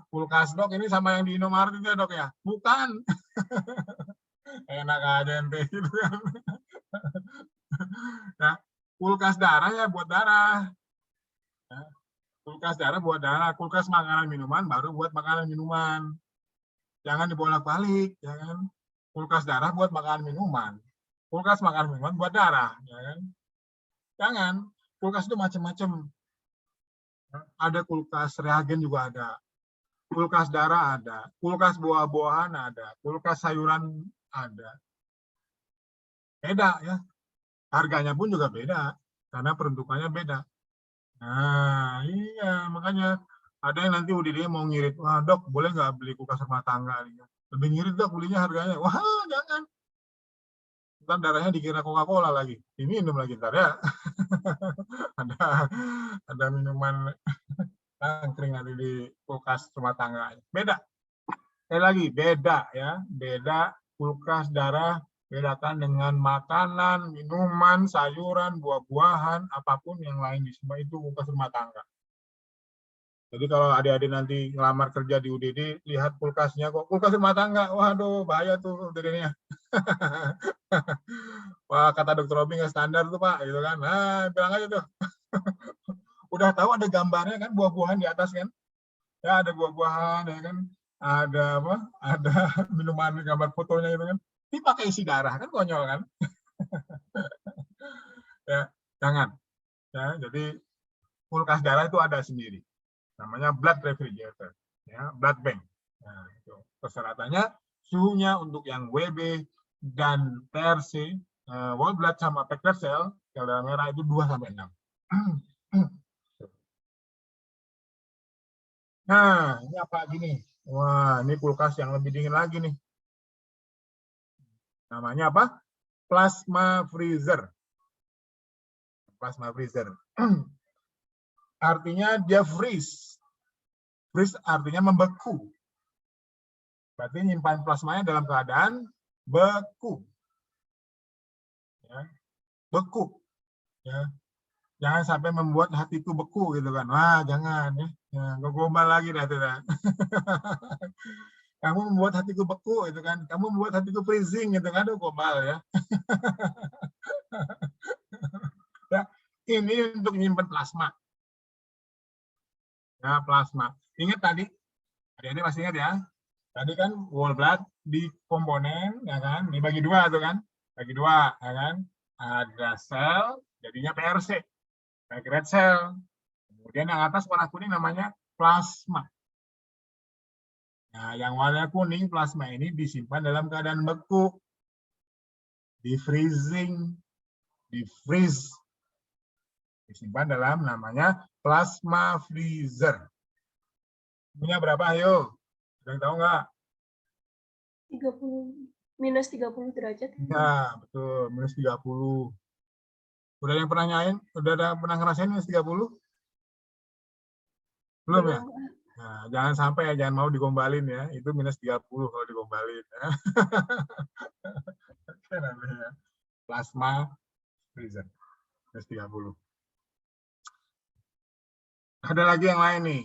Kulkas dok ini sama yang di Indomaret itu ya dok ya? Bukan. Enak aja ente gitu kan. Nah, kulkas darah ya buat darah. Ya, kulkas darah buat darah. Kulkas makanan minuman baru buat makanan minuman. Jangan dibolak-balik, ya kan? Kulkas darah buat makanan minuman. Kulkas makanan minuman buat darah, ya kan? Jangan. Kulkas itu macam-macam. Ada kulkas reagen juga ada. Kulkas darah ada, kulkas buah-buahan ada, kulkas sayuran ada. Beda ya. Harganya pun juga beda karena peruntukannya beda. Nah, iya makanya ada yang nanti UDD mau ngirit, wah dok boleh nggak beli kulkas rumah tangga? Lebih ngirit dok belinya harganya. Wah jangan. Ntar darahnya dikira Coca-Cola lagi, diminum lagi ntar ya. ada minuman angkring nanti di kulkas rumah tangga. Beda. Sekali lagi, beda ya. Beda kulkas darah, bedakan dengan makanan, minuman, sayuran, buah-buahan, apapun yang lain di semua itu kulkas rumah tangga. Jadi kalau adik-adik nanti ngelamar kerja di UDD, lihat kulkasnya kok kulkas rumah tangga, waduh bahaya tuh UDD-nya. Wah kata dokter Robi nggak standar tuh Pak, gitu kan. Nah bilang aja tuh. Udah tahu ada gambarnya kan buah-buahan di atas kan? Ya ada buah-buahan ya kan? Ada apa? Ada minuman gambar fotonya gitu kan? Ini pakai isi darah kan konyol kan? Ya jangan. Ya jadi kulkas darah itu ada sendiri. Namanya blood refrigerator, ya blood bank. Nah, itu persyaratannya suhunya untuk yang WB dan TRC, whole blood sama packed cell, sel darah merah itu 2-6. Nah, ini apa gini? Wah, ini kulkas yang lebih dingin lagi nih. Namanya apa? Plasma freezer. Plasma freezer. Artinya dia freeze. Freeze artinya membeku. Berarti nyimpan plasmanya dalam keadaan beku. Ya. Beku. Ya. Jangan sampai membuat hatiku beku gitu kan. Wah, jangan ya. Ya, gombal lagi dah itu dah. Kamu membuat hatiku beku itu kan. Kamu membuat hatiku freezing gitu kan. Aduh, gombal ya. Ya. Ini untuk menyimpan plasma. Ya, plasma. Ingat tadi, adik-adik masih ingat ya? Tadi kan whole blood di komponen, ya kan? Dibagi dua tuh kan? Bagi dua, ya kan? Ada sel, jadinya PRC, packed red cell. Kemudian yang atas warna kuning namanya plasma. Nah, yang warna kuning plasma ini disimpan dalam keadaan beku, di freezing, di freeze, disimpan dalam namanya plasma freezer. Punya berapa? Ayo, ada yang tahu nggak? 30 derajat. Ya, betul, minus 30. Udah ada yang pernah nyain? Udah ada pernah ngerasain minus 30? Belum ya? Nah, jangan sampai ya, jangan mau digombalin ya. Itu minus 30 kalau digombalin. Ya. Plasma freezer. Minus 30. Ada lagi yang lain nih.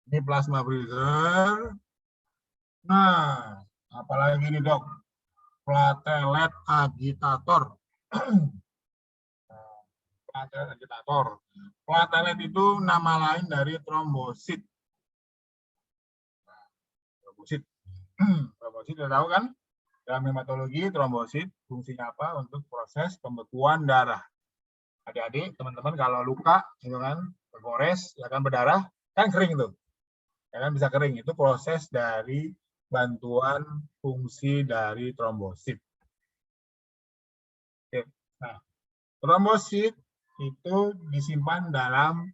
Ini plasma freezer. Nah, apalagi nih dok? Platelet agitator. Platelet agitator. Platelet itu nama lain dari trombosit. Trombosit. Trombosit udah tahu kan? Dalam hematologi, trombosit fungsinya apa? Untuk proses pembekuan darah. Adik-adik, teman-teman kalau luka, gitu kan, tergores, ya kan berdarah, kan kering tuh. Ya kan bisa kering. Itu proses dari bantuan fungsi dari trombosit. Oke. Nah, trombosit itu disimpan dalam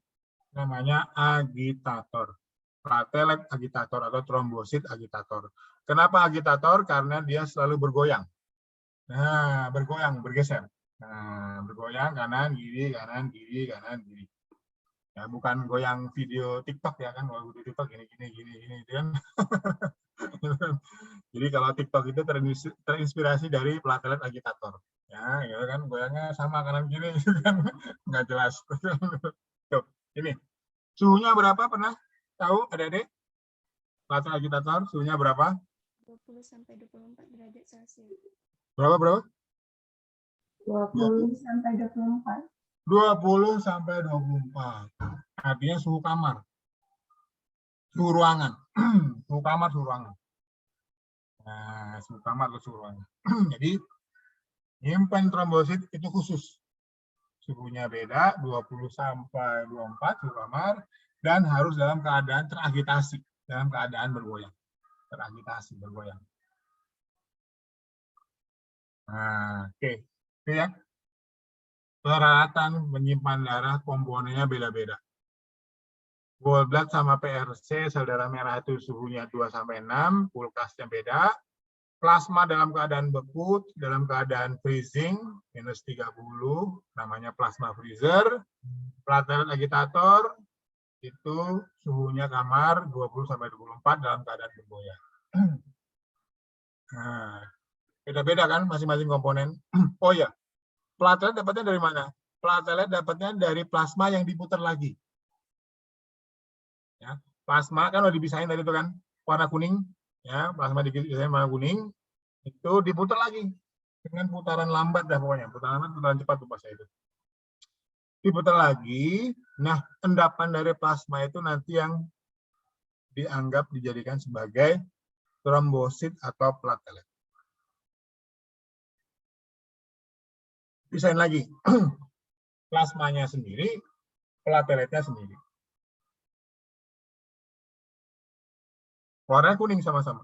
namanya agitator. Platelet agitator atau trombosit agitator. Kenapa agitator? Karena dia selalu bergoyang. Nah, bergoyang, bergeser. Nah, bergoyang kanan, kiri, kanan, kiri, kanan, kiri. Ya, bukan goyang video TikTok ya kan, kalau video TikTok gini, itu kan. Jadi kalau TikTok itu terinspirasi dari platelet agitator. Ya, gitu kan, goyangnya sama kanan kiri, itu kan nggak jelas. Tuh, ini suhunya berapa pernah tahu adik-adik? Platelet agitator suhunya berapa? 20 sampai 24 derajat Celcius. Berapa? 20 sampai 24. 20 sampai 24. Artinya suhu kamar. Suhu ruangan. Suhu kamar, suhu ruangan. Nah, suhu kamar atau suhu ruangan. Jadi, nyimpen trombosit itu khusus. Suhunya beda, 20 sampai 24 suhu kamar, dan harus dalam keadaan teragitasi, dalam keadaan bergoyang. Teragitasi, bergoyang. Nah, oke. Oke ya. Peralatan menyimpan darah komponennya beda-beda. Whole blood sama PRC, sel darah merah itu suhunya 2-6, kulkasnya beda. Plasma dalam keadaan beku, dalam keadaan freezing, minus 30, namanya plasma freezer. Platelet agitator, itu suhunya kamar 20-24 dalam keadaan bergoyang. Nah, beda-beda kan masing-masing komponen. Oh ya, platelet dapatnya dari mana? Platelet dapatnya dari plasma yang diputar lagi. Ya, plasma kan udah dipisahin tadi itu kan warna kuning, ya plasma dipisahin warna kuning, itu diputar lagi dengan putaran lambat dah pokoknya, putaran cepat tuh pas itu. Diputar lagi, nah endapan dari plasma itu nanti yang dianggap dijadikan sebagai trombosit atau platelet. Pisahin lagi, plasmanya sendiri, plateletnya sendiri. Warna kuning sama-sama.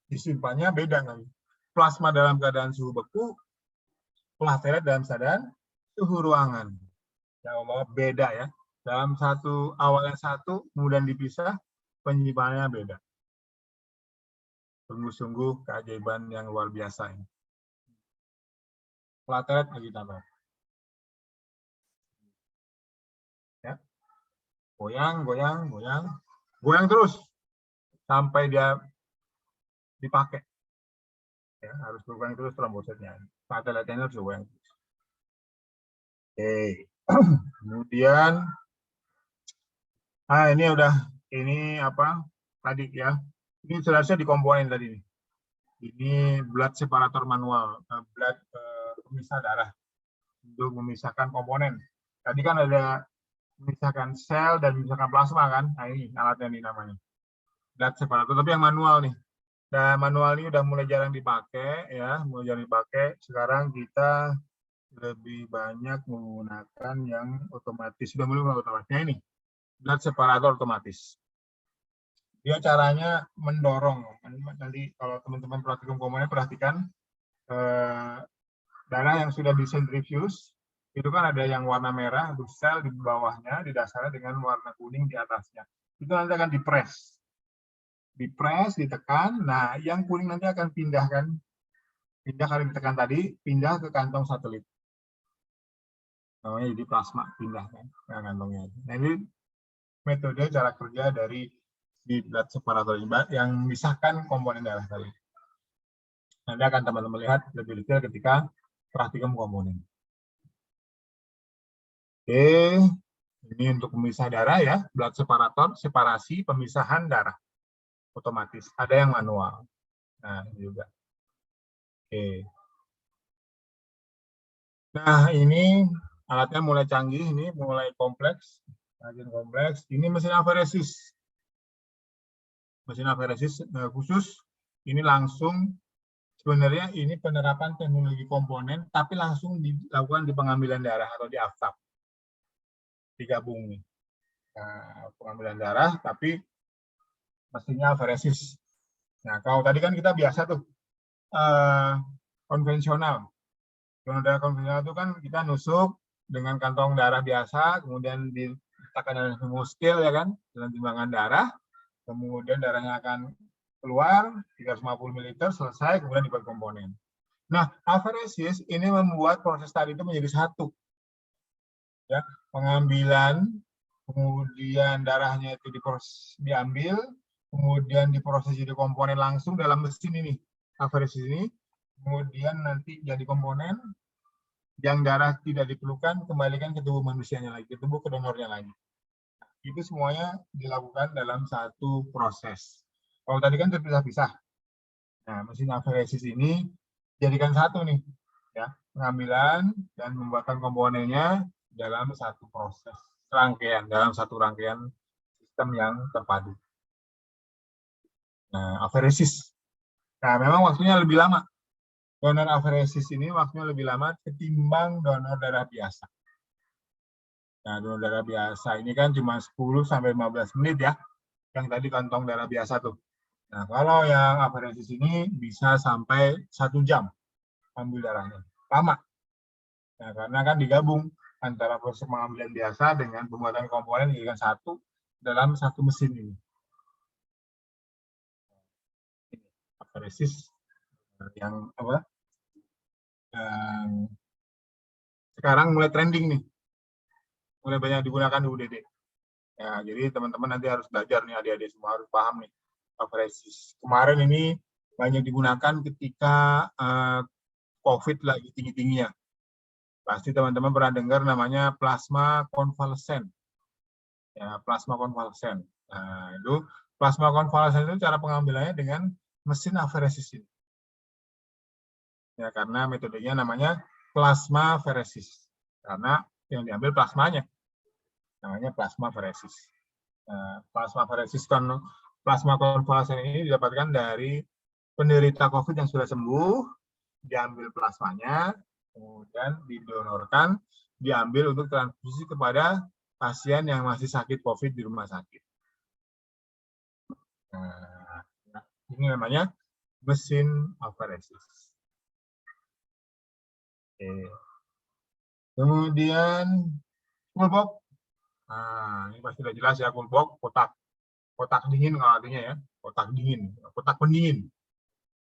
Disimpannya beda lagi. Plasma dalam keadaan suhu beku, platelet dalam keadaan suhu ruangan. Ya Allah, beda ya. Dalam satu, awalnya satu, kemudian dipisah, penyimpanannya beda. Sungguh-sungguh keajaiban yang luar biasa ini. Platelet agitator. Ya. Goyang, goyang, goyang. Goyang terus sampai dia dipakai. Ya, harus goyang terus trombositnya. Plateletnya harus goyang terus. Oke. Kemudian ini udah ini apa tadi ya. Ini jelasnya di komponen tadi nih. Ini blood separator manual, blood pemisah darah untuk memisahkan komponen. Tadi kan ada memisahkan sel dan memisahkan plasma kan. Nah ini alatnya nih namanya. Blood separator, tapi yang manual nih. Dan manual ini udah mulai jarang dipakai ya, mulai jarang dipakai. Sekarang kita lebih banyak menggunakan yang otomatis. Sudah mulai otomatisnya ini. Blood separator otomatis. Dia caranya mendorong. Nanti kalau teman-teman praktikum komponen perhatikan darah yang sudah disentrifuse itu kan ada yang warna merah untuk sel di bawahnya, di dasarnya dengan warna kuning di atasnya. Itu nanti akan dipres, ditekan. Nah, yang kuning nanti akan pindah kali ditekan tadi, pindah ke kantong satelit. Namanya jadi plasma, pindah kan ke kantongnya. Nah, ini metode cara kerja dari di blood separator yang memisahkan komponen darah tadi. Nanti akan teman-teman lihat lebih detail ketika praktikum komponen. Oke, ini untuk pemisah darah ya, blood separator, separasi pemisahan darah otomatis. Ada yang manual. Nah, ini juga. Oke. Nah, ini alatnya mulai canggih, ini mulai kompleks. Makin kompleks. Ini mesin aferesis. Mesin aferesis khusus ini langsung sebenarnya ini penerapan teknologi komponen tapi langsung dilakukan di pengambilan darah atau di AFTAP. Digabung nih. Nah, pengambilan darah tapi mesinnya aferesis. Nah, kalau tadi kan kita biasa tuh konvensional. Kalau darah konvensional itu kan kita nusuk dengan kantong darah biasa, kemudian diletakkan dengan hemoskil ya kan, dengan timbangan darah. Kemudian darahnya akan keluar 350 ml selesai, kemudian dibuat komponen. Nah, aferesis ini membuat proses tadi itu menjadi satu. Ya, pengambilan, kemudian darahnya itu diambil, kemudian diproses jadi komponen langsung dalam mesin ini. Aferesis ini, kemudian nanti jadi komponen, yang darah tidak diperlukan, kembalikan ke tubuh manusianya lagi, ke tubuh donornya lagi. Itu semuanya dilakukan dalam satu proses. Kalau tadi kan terpisah-pisah. Nah, mesin aferesis ini jadikan satu nih, ya, pengambilan dan pembuatan komponennya dalam satu proses rangkaian, dalam satu rangkaian sistem yang terpadu. Nah, aferesis. Nah, memang waktunya lebih lama. Donor aferesis ini waktunya lebih lama ketimbang donor darah biasa. Nah, donor darah biasa ini kan cuma 10-15 menit ya, yang tadi kantong darah biasa tuh. Nah, kalau yang aferesis ini bisa sampai 1 jam ambil darahnya. Lama. Nah, karena kan digabung antara proses pengambilan biasa dengan pembuatan komponen dijadikan satu dalam satu mesin ini. Aferesis yang apa? Yang sekarang mulai trending nih. Mulai banyak digunakan di UDD. Ya, jadi teman-teman nanti harus belajar nih, adik-adik semua harus paham nih. Aferesis. Kemarin ini banyak digunakan ketika COVID lagi tinggi-tingginya. Pasti teman-teman pernah dengar namanya plasma konvalesen. Ya, plasma konvalesen. Nah, itu plasma konvalesen itu cara pengambilannya dengan mesin aferesis ini. Ya, karena metodenya namanya plasma feresis. Karena yang diambil plasmanya. Namanya plasma feresis. Nah, plasma konvalesen ini didapatkan dari penderita COVID yang sudah sembuh, diambil plasmanya, kemudian didonorkan, diambil untuk transfusi kepada pasien yang masih sakit COVID di rumah sakit. Nah, ini namanya mesin aferesis. Oke. Kemudian cool box. Nah, ini pasti sudah jelas ya, cool box, kotak dingin kalau artinya ya, kotak pendingin.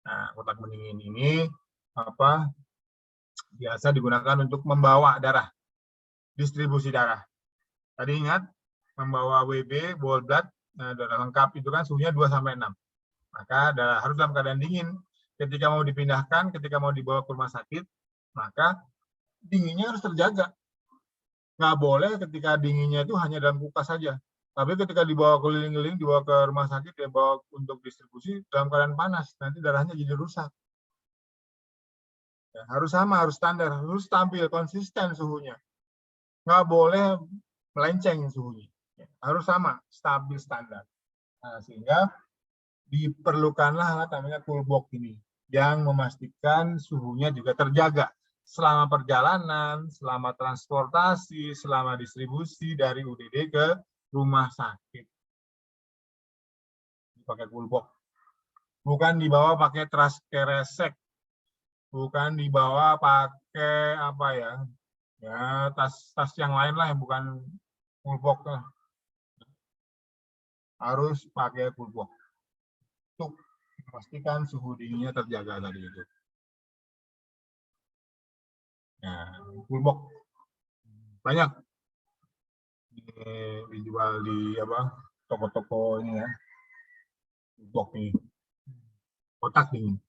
Nah, kotak pendingin ini apa? Biasa digunakan untuk membawa darah, distribusi darah. Tadi ingat, membawa WB, whole blood, darah lengkap itu kan suhunya 2-6. Maka darah harus dalam keadaan dingin. Ketika mau dipindahkan, ketika mau dibawa ke rumah sakit, maka dinginnya harus terjaga. Nggak boleh ketika dinginnya itu hanya dalam kulkas saja. Tapi ketika dibawa keliling-keliling, dibawa ke rumah sakit, dibawa untuk distribusi dalam keadaan panas, nanti darahnya jadi rusak. Ya, harus sama, harus standar, harus stabil, konsisten suhunya. Nggak boleh melenceng suhunya. Ya, harus sama, stabil, standar. Nah, sehingga diperlukanlah alat namanya cool box ini, yang memastikan suhunya juga terjaga selama perjalanan, selama transportasi, selama distribusi dari UDD ke rumah sakit. Pakai cool box. Bukan dibawa pakai trans keresek. Bukan dibawa pakai apa ya? Ya, tas-tas yang lain lah yang bukan cool box. Harus pakai cool box. Untuk memastikan suhu dinginnya terjaga tadi itu. Nah, cool box banyak dijual di apa toko-toko ini ya, box ini, kotak dingin.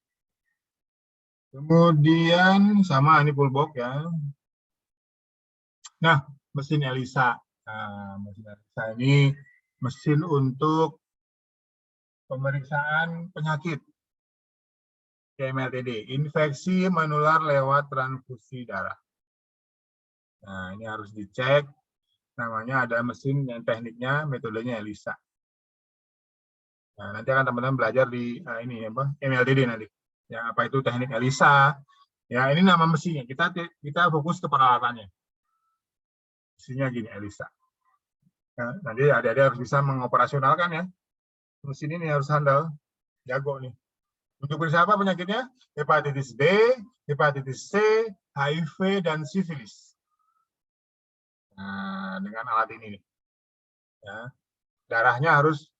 Kemudian sama ini full box ya. Nah, mesin ELISA. Nah, mesin ELISA ini mesin untuk pemeriksaan penyakit IMLTD, infeksi menular lewat transfusi darah. Nah, ini harus dicek. Namanya ada mesin yang tekniknya, metodenya ELISA. Nah, nanti akan teman-teman belajar di ini apa IMLTD nanti. Ya, apa itu teknik ELISA? Ya, ini nama mesinnya. Kita fokus ke peralatannya. Mesinnya gini, ELISA. Ya, nanti adik-adik harus bisa mengoperasionalkan ya. Mesin ini harus handal, jago nih. Untuk bersiapa penyakitnya? Hepatitis B, hepatitis C, HIV, dan sifilis. Nah, dengan alat ini nih. Ya, darahnya harus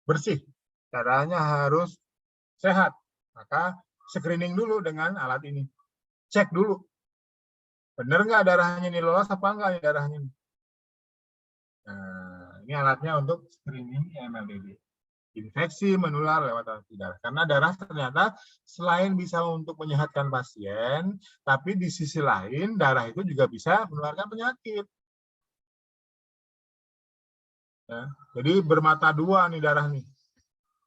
bersih, darahnya harus sehat. Maka screening dulu dengan alat ini. Cek dulu. Benar nggak darahnya ini lolos apa enggak nih darahnya ini? Nah, ini alatnya untuk screening MLDD. Infeksi menular lewat transfusi darah. Karena darah ternyata selain bisa untuk menyehatkan pasien, tapi di sisi lain darah itu juga bisa menularkan penyakit. Ya, jadi bermata dua nih darah nih,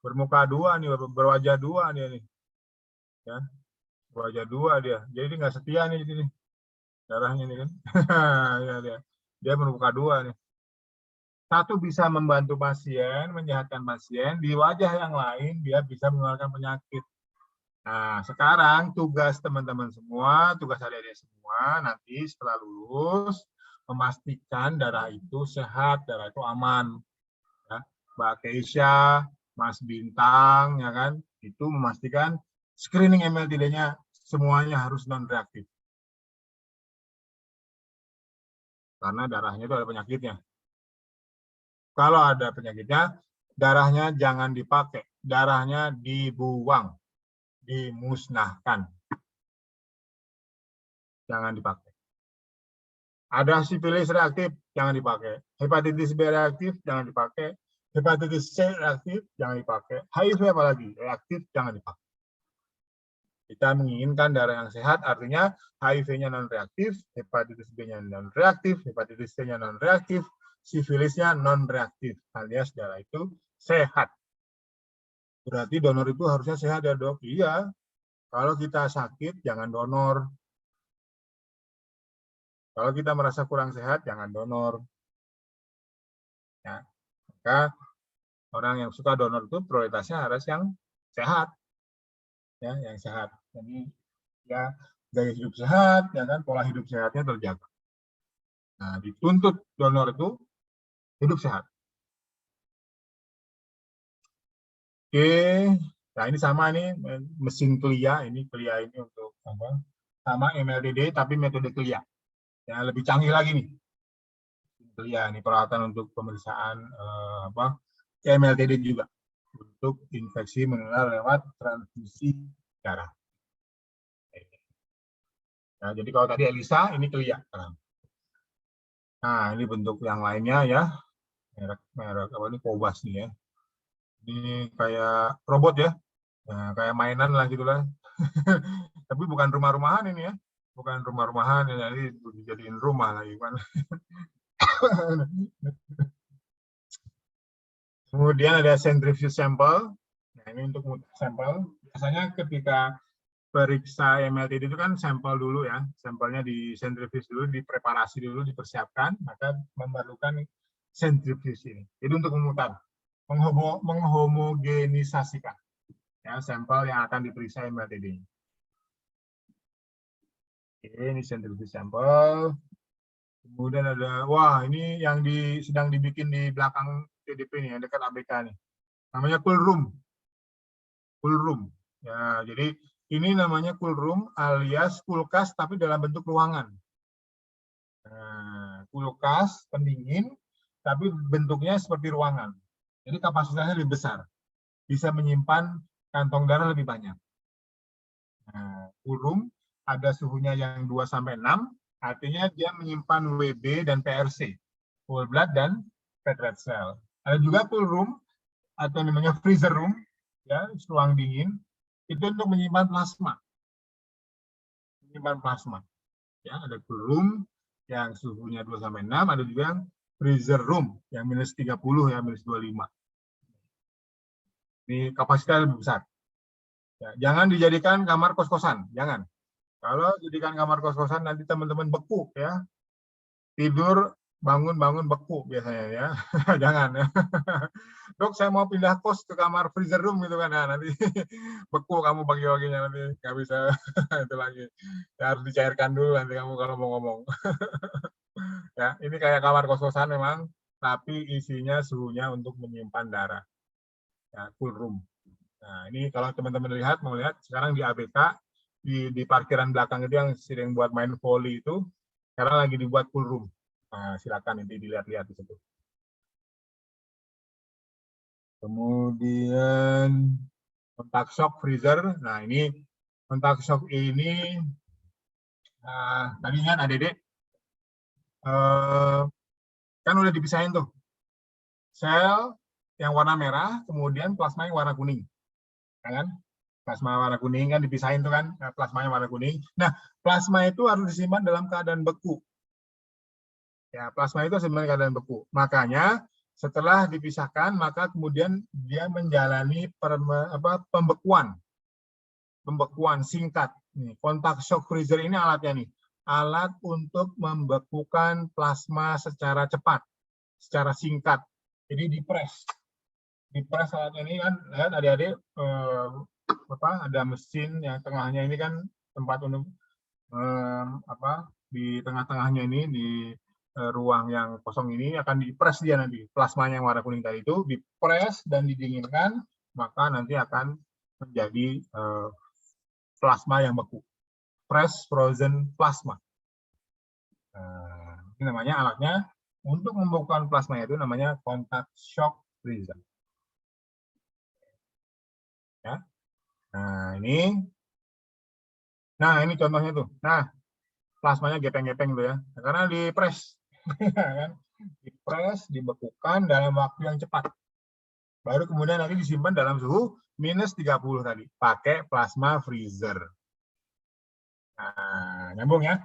bermuka dua nih, berwajah dua nih, ya, berwajah dua dia. Jadi nggak setia nih ini darahnya nih kan, ya, dia bermuka dua nih. Satu bisa membantu pasien, menyehatkan pasien, di wajah yang lain dia bisa menularkan penyakit. Nah, sekarang tugas teman-teman semua, tugas adik-adik semua, nanti setelah lulus, memastikan darah itu sehat, darah itu aman. Ya. Mbak Keisha, Mas Bintang, ya kan, itu memastikan screening MLTD-nya semuanya harus non-reaktif. Karena darahnya itu ada penyakitnya. Kalau ada penyakitnya, darahnya jangan dipakai, darahnya dibuang, dimusnahkan. Jangan dipakai. Ada sifilis reaktif, jangan dipakai. Hepatitis B reaktif, jangan dipakai. Hepatitis C reaktif, jangan dipakai. HIV apalagi, reaktif, jangan dipakai. Kita menginginkan darah yang sehat, artinya HIV-nya non-reaktif, hepatitis B-nya non-reaktif, hepatitis C-nya non-reaktif, sifilisnya non-reaktif, alias darah itu sehat. Berarti donor itu harusnya sehat ya dok? Iya. Kalau kita sakit, jangan donor. Kalau kita merasa kurang sehat, jangan donor. Ya. Maka orang yang suka donor itu prioritasnya harus yang sehat. Ya, yang sehat. Jadi ya gaya hidup sehat, ya kan, pola hidup sehatnya terjaga. Nah, dituntut donor itu hidup sehat. Oke, nah ini sama nih mesin CLIA ini untuk apa? Sama MLDD tapi metode CLIA. Ya, lebih canggih lagi nih. CLIA ini peralatan untuk pemeriksaan MLDD juga untuk infeksi menular lewat transfusi darah. Nah, jadi kalau tadi Elisa ini CLIA. Nah, ini bentuk yang lainnya ya. Merek apa ini Cobas nih ya. Ini kayak robot ya. Nah, kayak mainan lah gitulah. Tapi bukan rumah-rumahan ini ya. Bukan rumah-rumahan, ya, jadi dijadiin rumah lagi kan. Kemudian ada centrifuge sample. Nah, ini untuk sampel. Biasanya ketika periksa MLTD itu kan sampel dulu ya. Sampelnya di centrifuge dulu, dipreparasi dulu, dipersiapkan, maka memerlukan centrifuge ini. Jadi untuk memutar, menghomogenisasikan ya sampel yang akan diperiksa MLTD. Ini centrifuge sampel. Kemudian ada, wah ini yang sedang dibikin di belakang TDP nih, yang dekat ABK nih. Namanya cool room. Cool room. Ya, jadi ini namanya cool room alias kulkas tapi dalam bentuk ruangan. Nah, kulkas pendingin tapi bentuknya seperti ruangan. Jadi kapasitasnya lebih besar. Bisa menyimpan kantong darah lebih banyak. Nah, cool room ada suhunya yang 2-6, artinya dia menyimpan WB dan PRC, whole blood dan red blood cell. Ada juga cool room atau namanya freezer room, ya, ruang dingin, itu untuk menyimpan plasma. Menyimpan plasma. Ya, ada cool room yang suhunya 2-6, ada juga yang freezer room yang -30 ya, -25. Ini kapasitas lebih besar. Ya, jangan dijadikan kamar kos-kosan, jangan. Kalau jadikan kamar kos-kosan nanti teman-teman beku ya. Tidur bangun-bangun beku biasanya ya. Jangan ya. Dok, saya mau pindah kos ke kamar freezer room gitu kan. Nah, nanti beku kamu pagi-paginya nanti nggak bisa itu lagi. Ya, harus dicairkan dulu nanti kamu kalau mau ngomong. Ya, ini kayak kamar kos-kosan memang, tapi isinya suhunya untuk menyimpan darah. Ya, cool room. Nah, ini kalau teman-teman lihat, mau lihat sekarang di ABK, di parkiran belakang itu yang sering buat main volley itu, sekarang lagi dibuat cool room. Nah, silakan nanti dilihat-lihat di situ. Kemudian kontak shock freezer. Nah, ini Kontak shock ini tadi ingat adik-adik kan udah dipisahin tuh sel yang warna merah, kemudian plasma yang warna kuning, ya kan? Plasma warna kuning kan dipisahin tuh kan, plasmanya warna kuning. Nah, plasma itu harus disimpan dalam keadaan beku. Ya, plasma itu sebenarnya keadaan beku. Makanya setelah dipisahkan, maka kemudian dia menjalani pembekuan singkat. Nih, kontak shock freezer ini alatnya nih, alat untuk membekukan plasma secara cepat, secara singkat. Jadi dipres alatnya ini kan, lihat adik-adik ada mesin yang tengahnya ini kan tempat untuk di tengah-tengahnya ini di ruang yang kosong ini akan dipres dia nanti plasmanya yang warna kuning tadi itu dipres dan didinginkan, maka nanti akan menjadi plasma yang beku, press frozen plasma. Ini namanya alatnya untuk membekukan plasma itu namanya kontak shock freezer. Ya. Nah ini contohnya tuh. Nah, plasmanya gepeng-gepeng tuh ya, karena dipres, kan? Dipres, dibekukan dalam waktu yang cepat. Baru kemudian nanti disimpan dalam suhu minus 30 tadi, pakai plasma freezer. Nah, nyambung ya.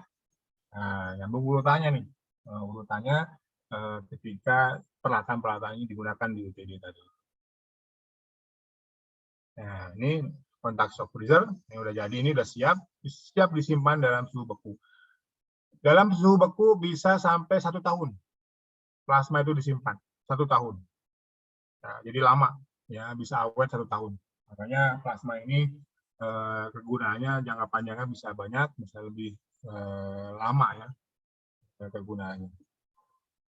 Nah, nyambung urutannya nih. Urutannya ketika peralatan-peralatan ini digunakan di UTD tadi. Nah, ini kontak shock freezer, ini udah jadi, ini udah siap disimpan dalam suhu beku. Dalam suhu beku bisa sampai 1 tahun. Plasma itu disimpan 1 tahun. Nah, jadi lama, ya bisa awet 1 tahun. Makanya plasma ini kegunaannya jangka panjangnya bisa banyak, bisa lebih lama ya kegunaannya.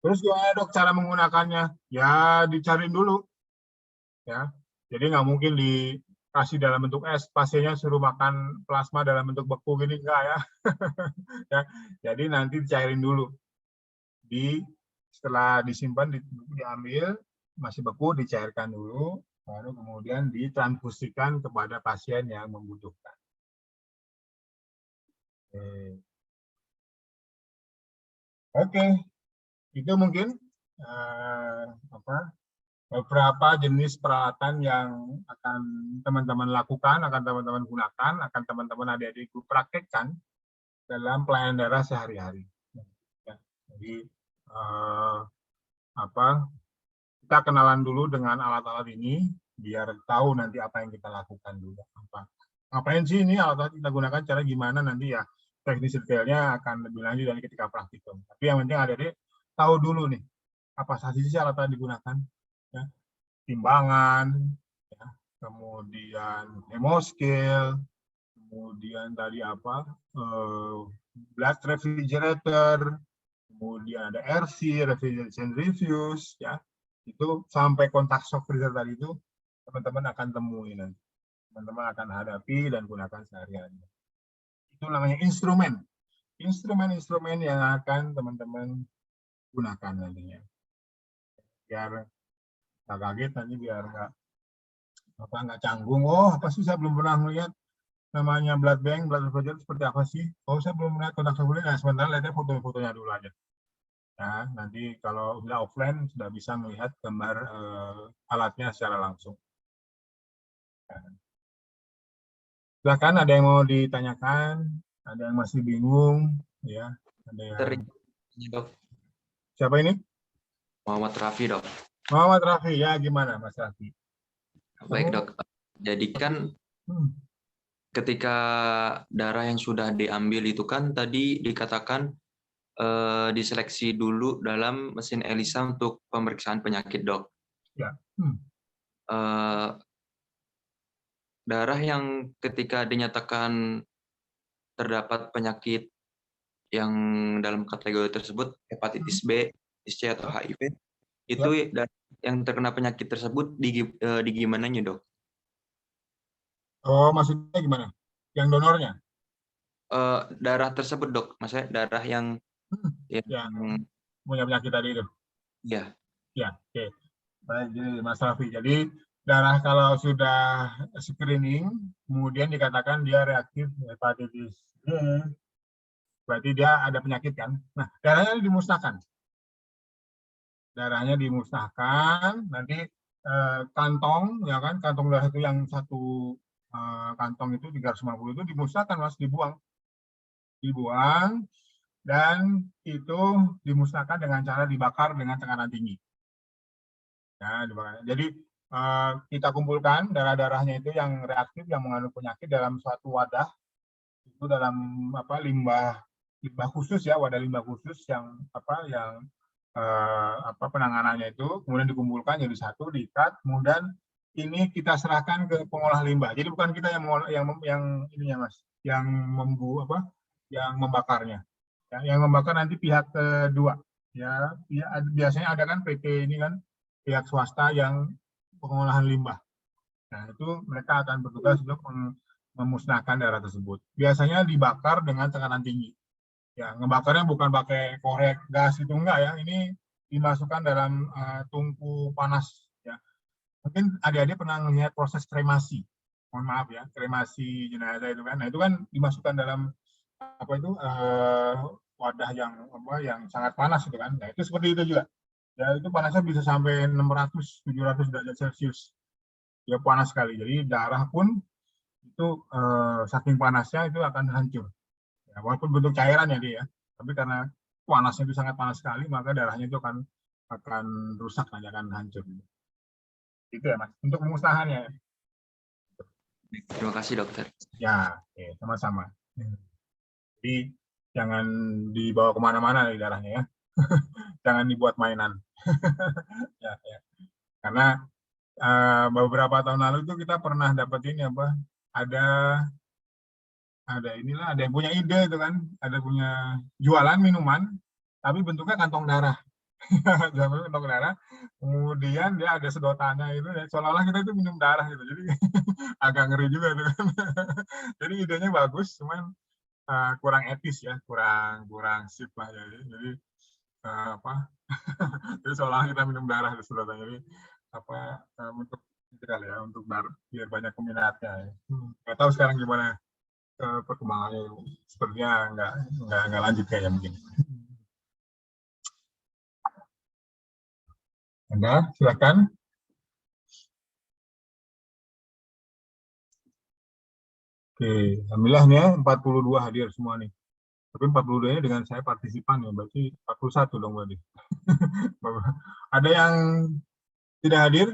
Terus gimana dok cara menggunakannya? Ya dicariin dulu, ya. Jadi nggak mungkin dikasih dalam bentuk es, pasiennya suruh makan plasma dalam bentuk beku gini enggak ya. Ya. Jadi nanti dicairin dulu. Setelah disimpan, diambil masih beku, dicairkan dulu, baru kemudian ditransfusikan kepada pasien yang membutuhkan. Oke. Itu mungkin beberapa jenis peralatan yang akan teman-teman lakukan, akan teman-teman gunakan, akan teman-teman adik-adik praktekkan dalam pelayanan darah sehari-hari. Ya, jadi kita kenalan dulu dengan alat-alat ini biar tahu nanti apa yang kita lakukan dulu. Ngapain sih ini alat-alat kita gunakan, cara gimana nanti ya teknis detailnya akan lebih lanjut dari ketika praktikum. Tapi yang penting adik-adik tahu dulu nih apa saja sih alat-alat digunakan, ya. Timbangan, ya. Kemudian hemoscale, kemudian tadi blood refrigerator, kemudian ada RC, refrigeration reviews, ya. Itu sampai kontak shock freezer tadi itu teman-teman akan temui nanti. Teman-teman akan hadapi dan gunakan sehari-hari. Itu namanya instrumen. Instrumen-instrumen yang akan teman-teman gunakan nantinya. Biar nggak kaget nanti, biar nggak canggung. Oh, apa sih saya belum pernah melihat namanya blood bank, blood refrigerator seperti apa sih? Oh, saya belum melihat kontak shock freezer. Nah, sementara lihatnya foto-fotonya dulu aja. Nah, nanti kalau sudah offline sudah bisa melihat gambar alatnya secara langsung. Silakan, ada yang mau ditanyakan, ada yang masih bingung, ya. Ada yang... Dok. Siapa ini? Muhammad Raffi, dok. Muhammad Raffi, ya gimana Mas Raffi? Baik dok. Jadi kan ketika darah yang sudah diambil itu kan tadi dikatakan diseleksi dulu dalam mesin ELISA untuk pemeriksaan penyakit, dok. Ya. Darah yang ketika dinyatakan terdapat penyakit yang dalam kategori tersebut, hepatitis B, hepatitis C atau HIV, itu yang terkena penyakit tersebut di gimananya, dok? Oh, maksudnya gimana? Yang donornya? Darah tersebut, dok. Maksudnya darah yang punya penyakit tadi itu. Ya. Ya, oke. Baik, jadi Mas Raffi. Jadi darah kalau sudah screening, kemudian dikatakan dia reaktif hepatitis B, berarti dia ada penyakit kan. Nah, darahnya dimusnahkan. Darahnya dimusnahkan, nanti kantong, ya kan, kantong darah itu yang satu kantong itu 350 itu dimusnahkan, Mas, dibuang. Dibuang, dan itu dimusnahkan dengan cara dibakar dengan tekanan tinggi. Ya, dibakar. Jadi kita kumpulkan darah-darahnya itu yang reaktif, yang mengandung penyakit dalam suatu wadah, itu dalam limbah khusus ya, wadah limbah khusus yang penanganannya itu, kemudian dikumpulkan jadi satu, diikat, kemudian ini kita serahkan ke pengolah limbah. Jadi bukan kita yang ininya, Mas, yang yang membakarnya. Ya, yang membakar nanti pihak kedua. Ya, biasanya ada kan PT ini kan pihak swasta yang pengolahan limbah. Nah, itu mereka akan bertugas untuk memusnahkan darah tersebut. Biasanya dibakar dengan tekanan tinggi. Ya, ngebakarnya bukan pakai korek gas itu enggak ya. Ini dimasukkan dalam tungku panas ya. Mungkin adik-adik pernah melihat proses kremasi. Mohon maaf ya, kremasi jenazah itu kan. Nah, itu kan dimasukkan dalam wadah yang sangat panas itu kan. Nah, itu seperti itu juga. Ya, itu panasnya bisa sampai 600-700 derajat Celcius. Ya, panas sekali. Jadi darah pun itu saking panasnya itu akan hancur. Ya, walaupun bentuk cairan ya dia, tapi karena panasnya itu sangat panas sekali, maka darahnya itu akan rusak, akan hancur. Itu ya, Mas. Untuk pemusnahannya. Terima kasih, dokter. Ya, sama-sama. Jadi jangan dibawa kemana-mana dari darahnya ya. Jangan dibuat mainan. Ya. Karena beberapa tahun lalu itu kita pernah dapetin ada yang punya ide itu kan, ada punya jualan minuman tapi bentuknya kantong darah. Jualan kantong darah, kemudian dia ada sedotannya itu ya, seolah-olah kita itu minum darah gitu. Jadi agak ngeri juga itu kan. Jadi idenya bagus, cuman kurang etis ya, kurang sip lah ya. Jadi jadi seolah kita minum darah di sedotannya. Jadi untuk ya, untuk biar banyak peminatnya ya. Nggak tahu sekarang gimana perkembangannya, sepertinya nggak lanjut kayaknya mungkin. Anda silakan. Oke, alhamdulillah nih ya 42 hadir semua nih. Tapi 42 ini dengan saya partisipan ya, berarti 41 dong berarti. Ada yang tidak hadir?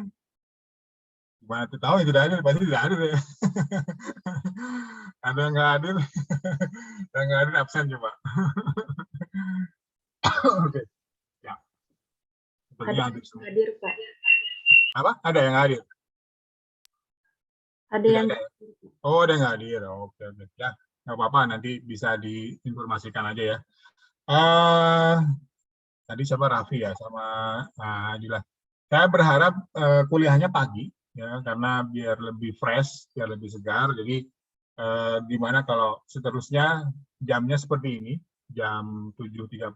Gimana tuh tahu yang tidak hadir? Pasti tidak hadir ya. Ada yang nggak hadir? Yang nggak hadir absen coba. Oke, ya. Sepertinya hadir, Pak. Apa? Ada yang hadir? Ada yang Oh, ada yang hadir. Oke. Ya, nggak apa-apa. Nanti bisa diinformasikan aja ya. Tadi siapa? Raffi ya, sama Adila. Saya berharap kuliahnya pagi ya, karena biar lebih fresh, biar lebih segar. Jadi gimana kalau seterusnya jamnya seperti ini, jam 7.30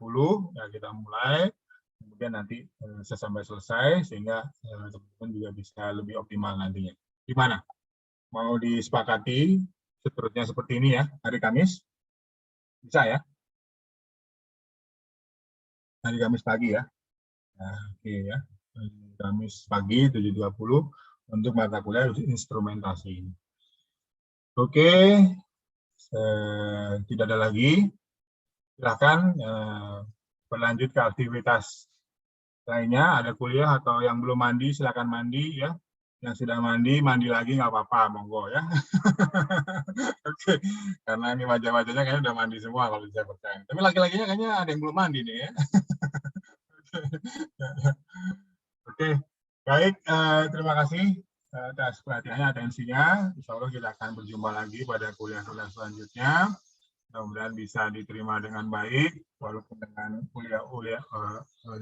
ya kita mulai, kemudian nanti sampai selesai sehingga teman-teman juga bisa lebih optimal nantinya. Gimana? Mau disepakati seterusnya seperti ini ya, hari Kamis? Bisa ya? Hari Kamis pagi ya. Nah, oke ya. Kamis pagi 7.30 untuk mata kuliah instrumentasi. Oke, tidak ada lagi. Silakan berlanjut ke aktivitas lainnya. Ada kuliah atau yang belum mandi silakan mandi ya. Yang sudah mandi lagi nggak apa-apa, monggo ya. Oke, karena ini wajah-wajahnya kayaknya udah mandi semua kalau saya percaya. Tapi laki-lakinya kayaknya ada yang belum mandi nih ya. Oke, baik. Terima kasih atas perhatiannya, atensinya. Insya Allah kita akan berjumpa lagi pada kuliah-kuliah selanjutnya. Mudah-mudahan bisa diterima dengan baik, walaupun dengan kuliah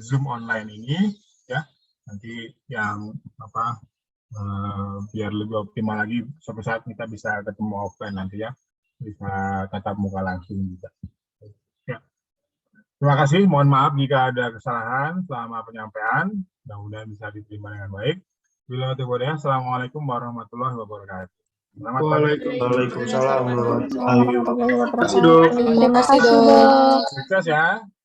Zoom online ini, ya. Nanti yang biar lebih optimal lagi, suatu saat kita bisa ketemu offline nanti ya, bisa tatap muka langsung juga. Ya. Terima kasih, mohon maaf jika ada kesalahan selama penyampaian, mudah-mudahan bisa diterima dengan baik. Bila Assalamualaikum warahmatullahi wabarakatuh. Selamat pagi. Waalaikumsalam warahmatullahi Warahmatullahi wabarakatuh. wabarakatuh. Terima kasih, Dok. Terima kasih, Dok. Sukses ya.